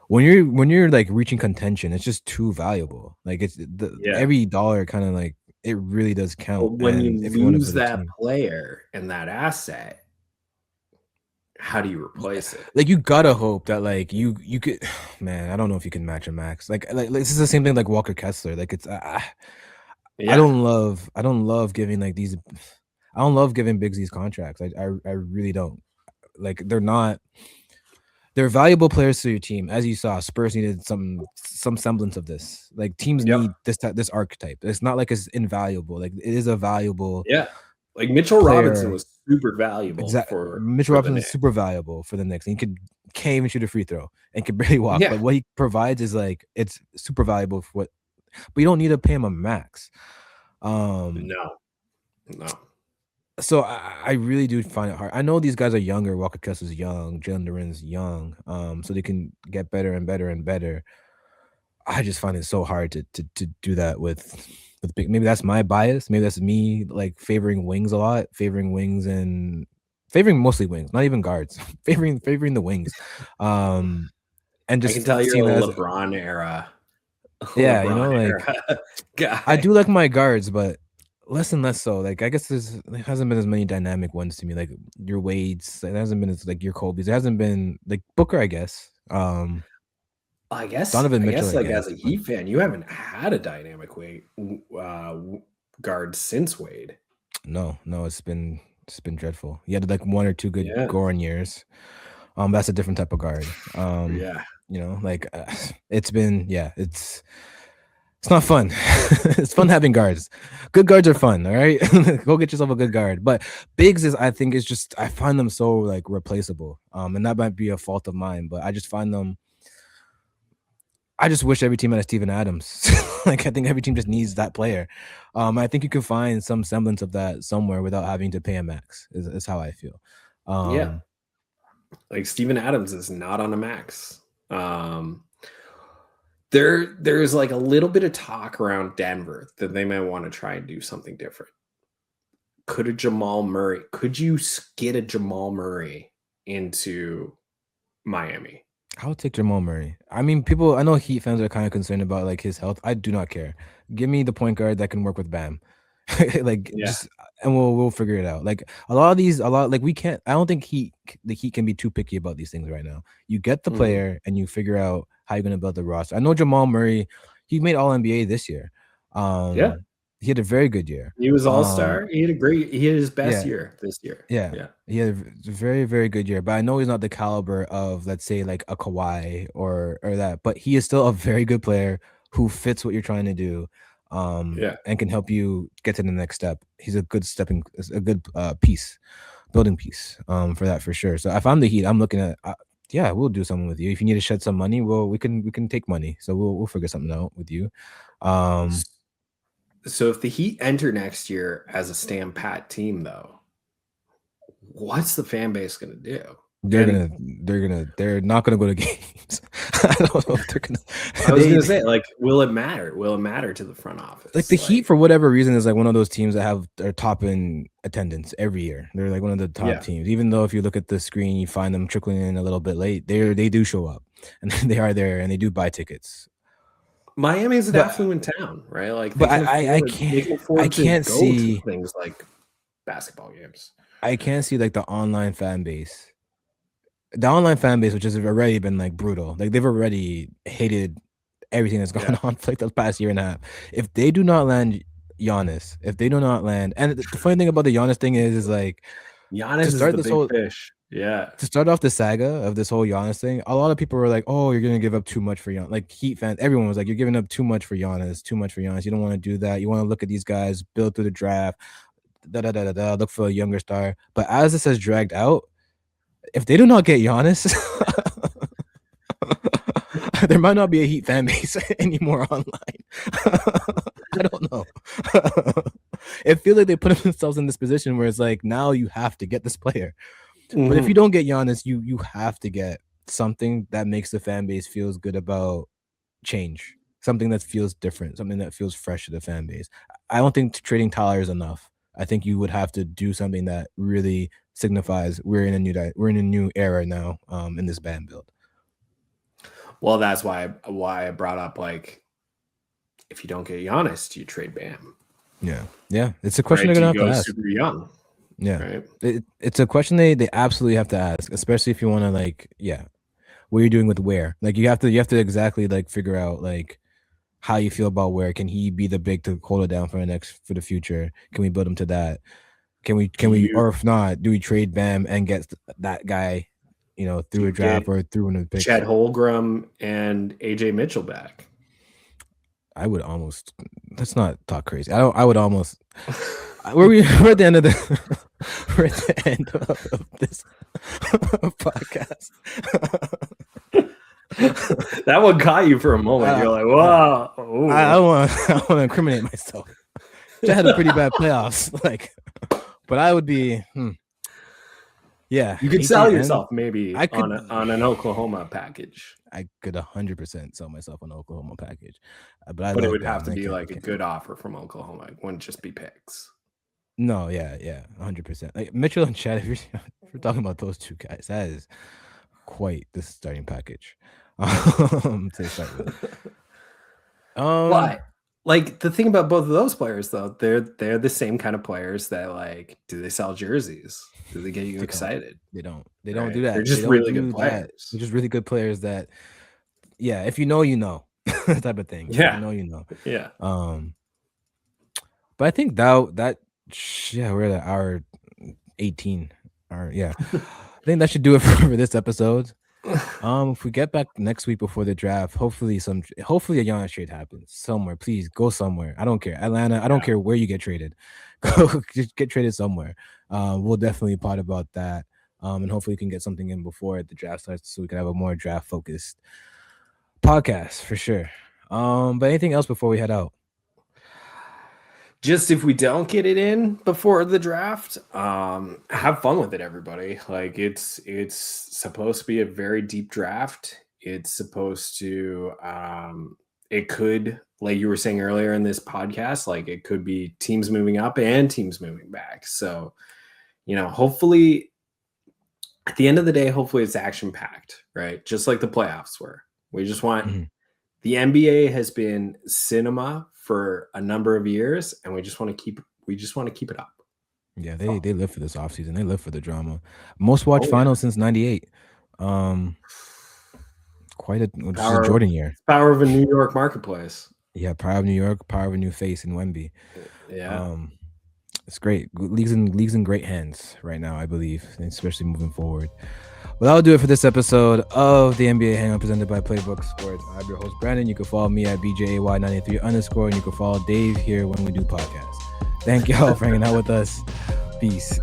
Speaker 1: When you're like reaching contention, it's just too valuable. Like it's every dollar kind of like it really does count.
Speaker 2: But when you lose that player and that asset, how do you replace it?
Speaker 1: Like you gotta hope that like you could, man. I don't know if you can match a max. Like this is the same thing like Walker Kessler. Like it's I don't love giving like these. I don't love giving bigs these contracts. I really don't. Like they're valuable players to your team. As you saw, Spurs needed some semblance of this. Like teams need this archetype. It's not like it's invaluable. Like it is a valuable.
Speaker 2: Yeah. Like Mitchell Robinson was super valuable for
Speaker 1: Mitchell Robinson is super valuable for the Knicks. And he can't even shoot a free throw and can barely walk. But what he provides is like it's super valuable for what. But you don't need to pay him a max.
Speaker 2: No.
Speaker 1: So I really do find it hard. I know these guys are younger. Walker Kessler's young. Jalen Duren's young. So they can get better and better and better. I just find it so hard to do that with big. Maybe that's my bias. Maybe that's me like favoring wings a lot, favoring mostly wings, not even guards, favoring the wings. And just
Speaker 2: I can tell you're a LeBron era.
Speaker 1: Yeah, you know, like
Speaker 2: guy.
Speaker 1: I do like my guards, but less and less so. Like I guess there hasn't been as many dynamic ones to me. Like your Wades, it hasn't been as like your Kobe's. It hasn't been like Booker, I guess.
Speaker 2: I guess
Speaker 1: Donovan Mitchell,
Speaker 2: like as a Heat fan, you haven't had a dynamic guard since Wade.
Speaker 1: No, it's been dreadful. You had like 1 or 2 good Goran years. That's a different type of guard. You know, like it's been it's not fun. It's fun having guards. Good guards are fun. All right, go get yourself a good guard. But bigs I find them so like replaceable. And that might be a fault of mine, but I just find them. I just wish every team had a Steven Adams. Like I think every team just needs that player. I think you can find some semblance of that somewhere without having to pay a max. Is how I feel.
Speaker 2: Like Steven Adams is not on a max. There's like a little bit of talk around Denver that they might want to try and do something different. Could you get a Jamal Murray into Miami?
Speaker 1: I would take Jamal Murray. I mean, I know Heat fans are kind of concerned about like his health. I do not care. Give me the point guard that can work with Bam. Just and we'll figure it out. Like we can't. I don't think the Heat can be too picky about these things right now. You get the player and you figure out how you're gonna build the roster. I know Jamal Murray. He made All NBA this year. He had a very good year.
Speaker 2: He was All-Star. He had his best year this year.
Speaker 1: Yeah. He had a very, very good year. But I know he's not the caliber of, let's say, like a Kawhi or that. But he is still a very good player who fits what you're trying to do. And can help you get to the next step. He's a good building piece for that for sure. So if I'm the Heat, I'm looking at we'll do something with you. If you need to shed some money, well, we can take money. So we'll figure something out with you.
Speaker 2: So if the Heat enter next year as a stand pat team, though, what's the fan base going to do?
Speaker 1: They're not going to go to games. I don't know if they're going to.
Speaker 2: I was going to say, like, will it matter? Will it matter to the front office?
Speaker 1: Like the Heat, for whatever reason, is like one of those teams that are top in attendance every year. They're like one of the top teams. Even though if you look at the screen, you find them trickling in a little bit late. They do show up, and they are there, and they do buy tickets.
Speaker 2: Miami is an affluent town, right? Like,
Speaker 1: but I can't see
Speaker 2: things like basketball games.
Speaker 1: I can't see like the online fan base. The online fan base, which has already been like brutal, like they've already hated everything that's gone on for like the past year and a half. If they do not land Giannis, and the funny thing about the Giannis thing is like
Speaker 2: Giannis is the big fish. Yeah.
Speaker 1: To start off the saga of this whole Giannis thing, a lot of people were like, "Oh, you're gonna give up too much for Giannis." Like Heat fans, everyone was like, "You're giving up too much for Giannis. You don't want to do that. You want to look at these guys, build through the draft, look for a younger star." But as this has dragged out, if they do not get Giannis, there might not be a Heat fan base anymore online. I don't know. It feels like they put themselves in this position where it's like, now you have to get this player. But if you don't get Giannis, you have to get something that makes the fan base feels good about change, something that feels different, something that feels fresh to the fan base. I don't think trading Tyler is enough. I think you would have to do something that really signifies we're in a new era now in this band build.
Speaker 2: Well, that's why I brought up, like, if you don't get Giannis, do you trade Bam?
Speaker 1: Yeah. It's a question they're gonna have to ask.
Speaker 2: Super young.
Speaker 1: Yeah, right? It's a question they absolutely have to ask, especially if you want to what you're doing with Ware. Like you have to exactly like figure out like how you feel about Ware. Can he be the big to hold it down for the future? Can we build him to that? Can we or if not, do we trade Bam and get that guy, through a draft or through one of the picks?
Speaker 2: Chet Holmgren and AJ Mitchell back.
Speaker 1: I would almost. Let's not talk crazy. I would almost. We're at the end of this podcast.
Speaker 2: That one caught you for a moment. You're like, "Wow!"
Speaker 1: I want to incriminate myself. I had a pretty bad playoffs, but I would be. Yeah,
Speaker 2: you could sell yourself maybe on an Oklahoma package.
Speaker 1: I could 100% sell myself on an Oklahoma package,
Speaker 2: but it would have to be like a good offer from Oklahoma. It wouldn't just be picks.
Speaker 1: No, yeah, 100%. Like Mitchell and Chad, if we're talking about those two guys, that is quite the starting package. To start with.
Speaker 2: But like the thing about both of those players, though, they're the same kind of players that like, do they sell jerseys? Do they get you excited?
Speaker 1: They don't do that.
Speaker 2: They're just really good players.
Speaker 1: They're just really good players that yeah, if you know, you know, type of thing.
Speaker 2: Yeah.
Speaker 1: If you know, you know.
Speaker 2: Yeah.
Speaker 1: But I think that yeah, we're at hour 18. Yeah. I think that should do it for this episode. If we get back next week before the draft, hopefully a Giannis trade happens somewhere. Please go somewhere. I don't care. Atlanta, I don't care where you get traded. Go just get traded somewhere. We'll definitely pod about that. And hopefully we can get something in before the draft starts so we can have a more draft focused podcast for sure. But anything else before we head out?
Speaker 2: Just if we don't get it in before the draft, have fun with it, everybody. Like it's supposed to be a very deep draft. It's supposed to it could, like you were saying earlier in this podcast, like it could be teams moving up and teams moving back. So, hopefully at the end of the day, hopefully it's action packed, right? Just like the playoffs were. We just want the NBA has been cinema for a number of years, and we just want to keep it up.
Speaker 1: Yeah, they live for this offseason. They live for the drama. Most watched finals since '98. Quite a Jordan year.
Speaker 2: Power of a New York marketplace.
Speaker 1: Yeah, power of New York, power of a new face in Wemby.
Speaker 2: Yeah.
Speaker 1: It's great. League's in great hands right now, I believe, especially moving forward. Well, that'll do it for this episode of the NBA Hangout presented by Playbook Sports. I'm your host, Brandon. You can follow me at BJAY93_, and you can follow Dave here when we do podcasts. Thank y'all for hanging out with us. Peace.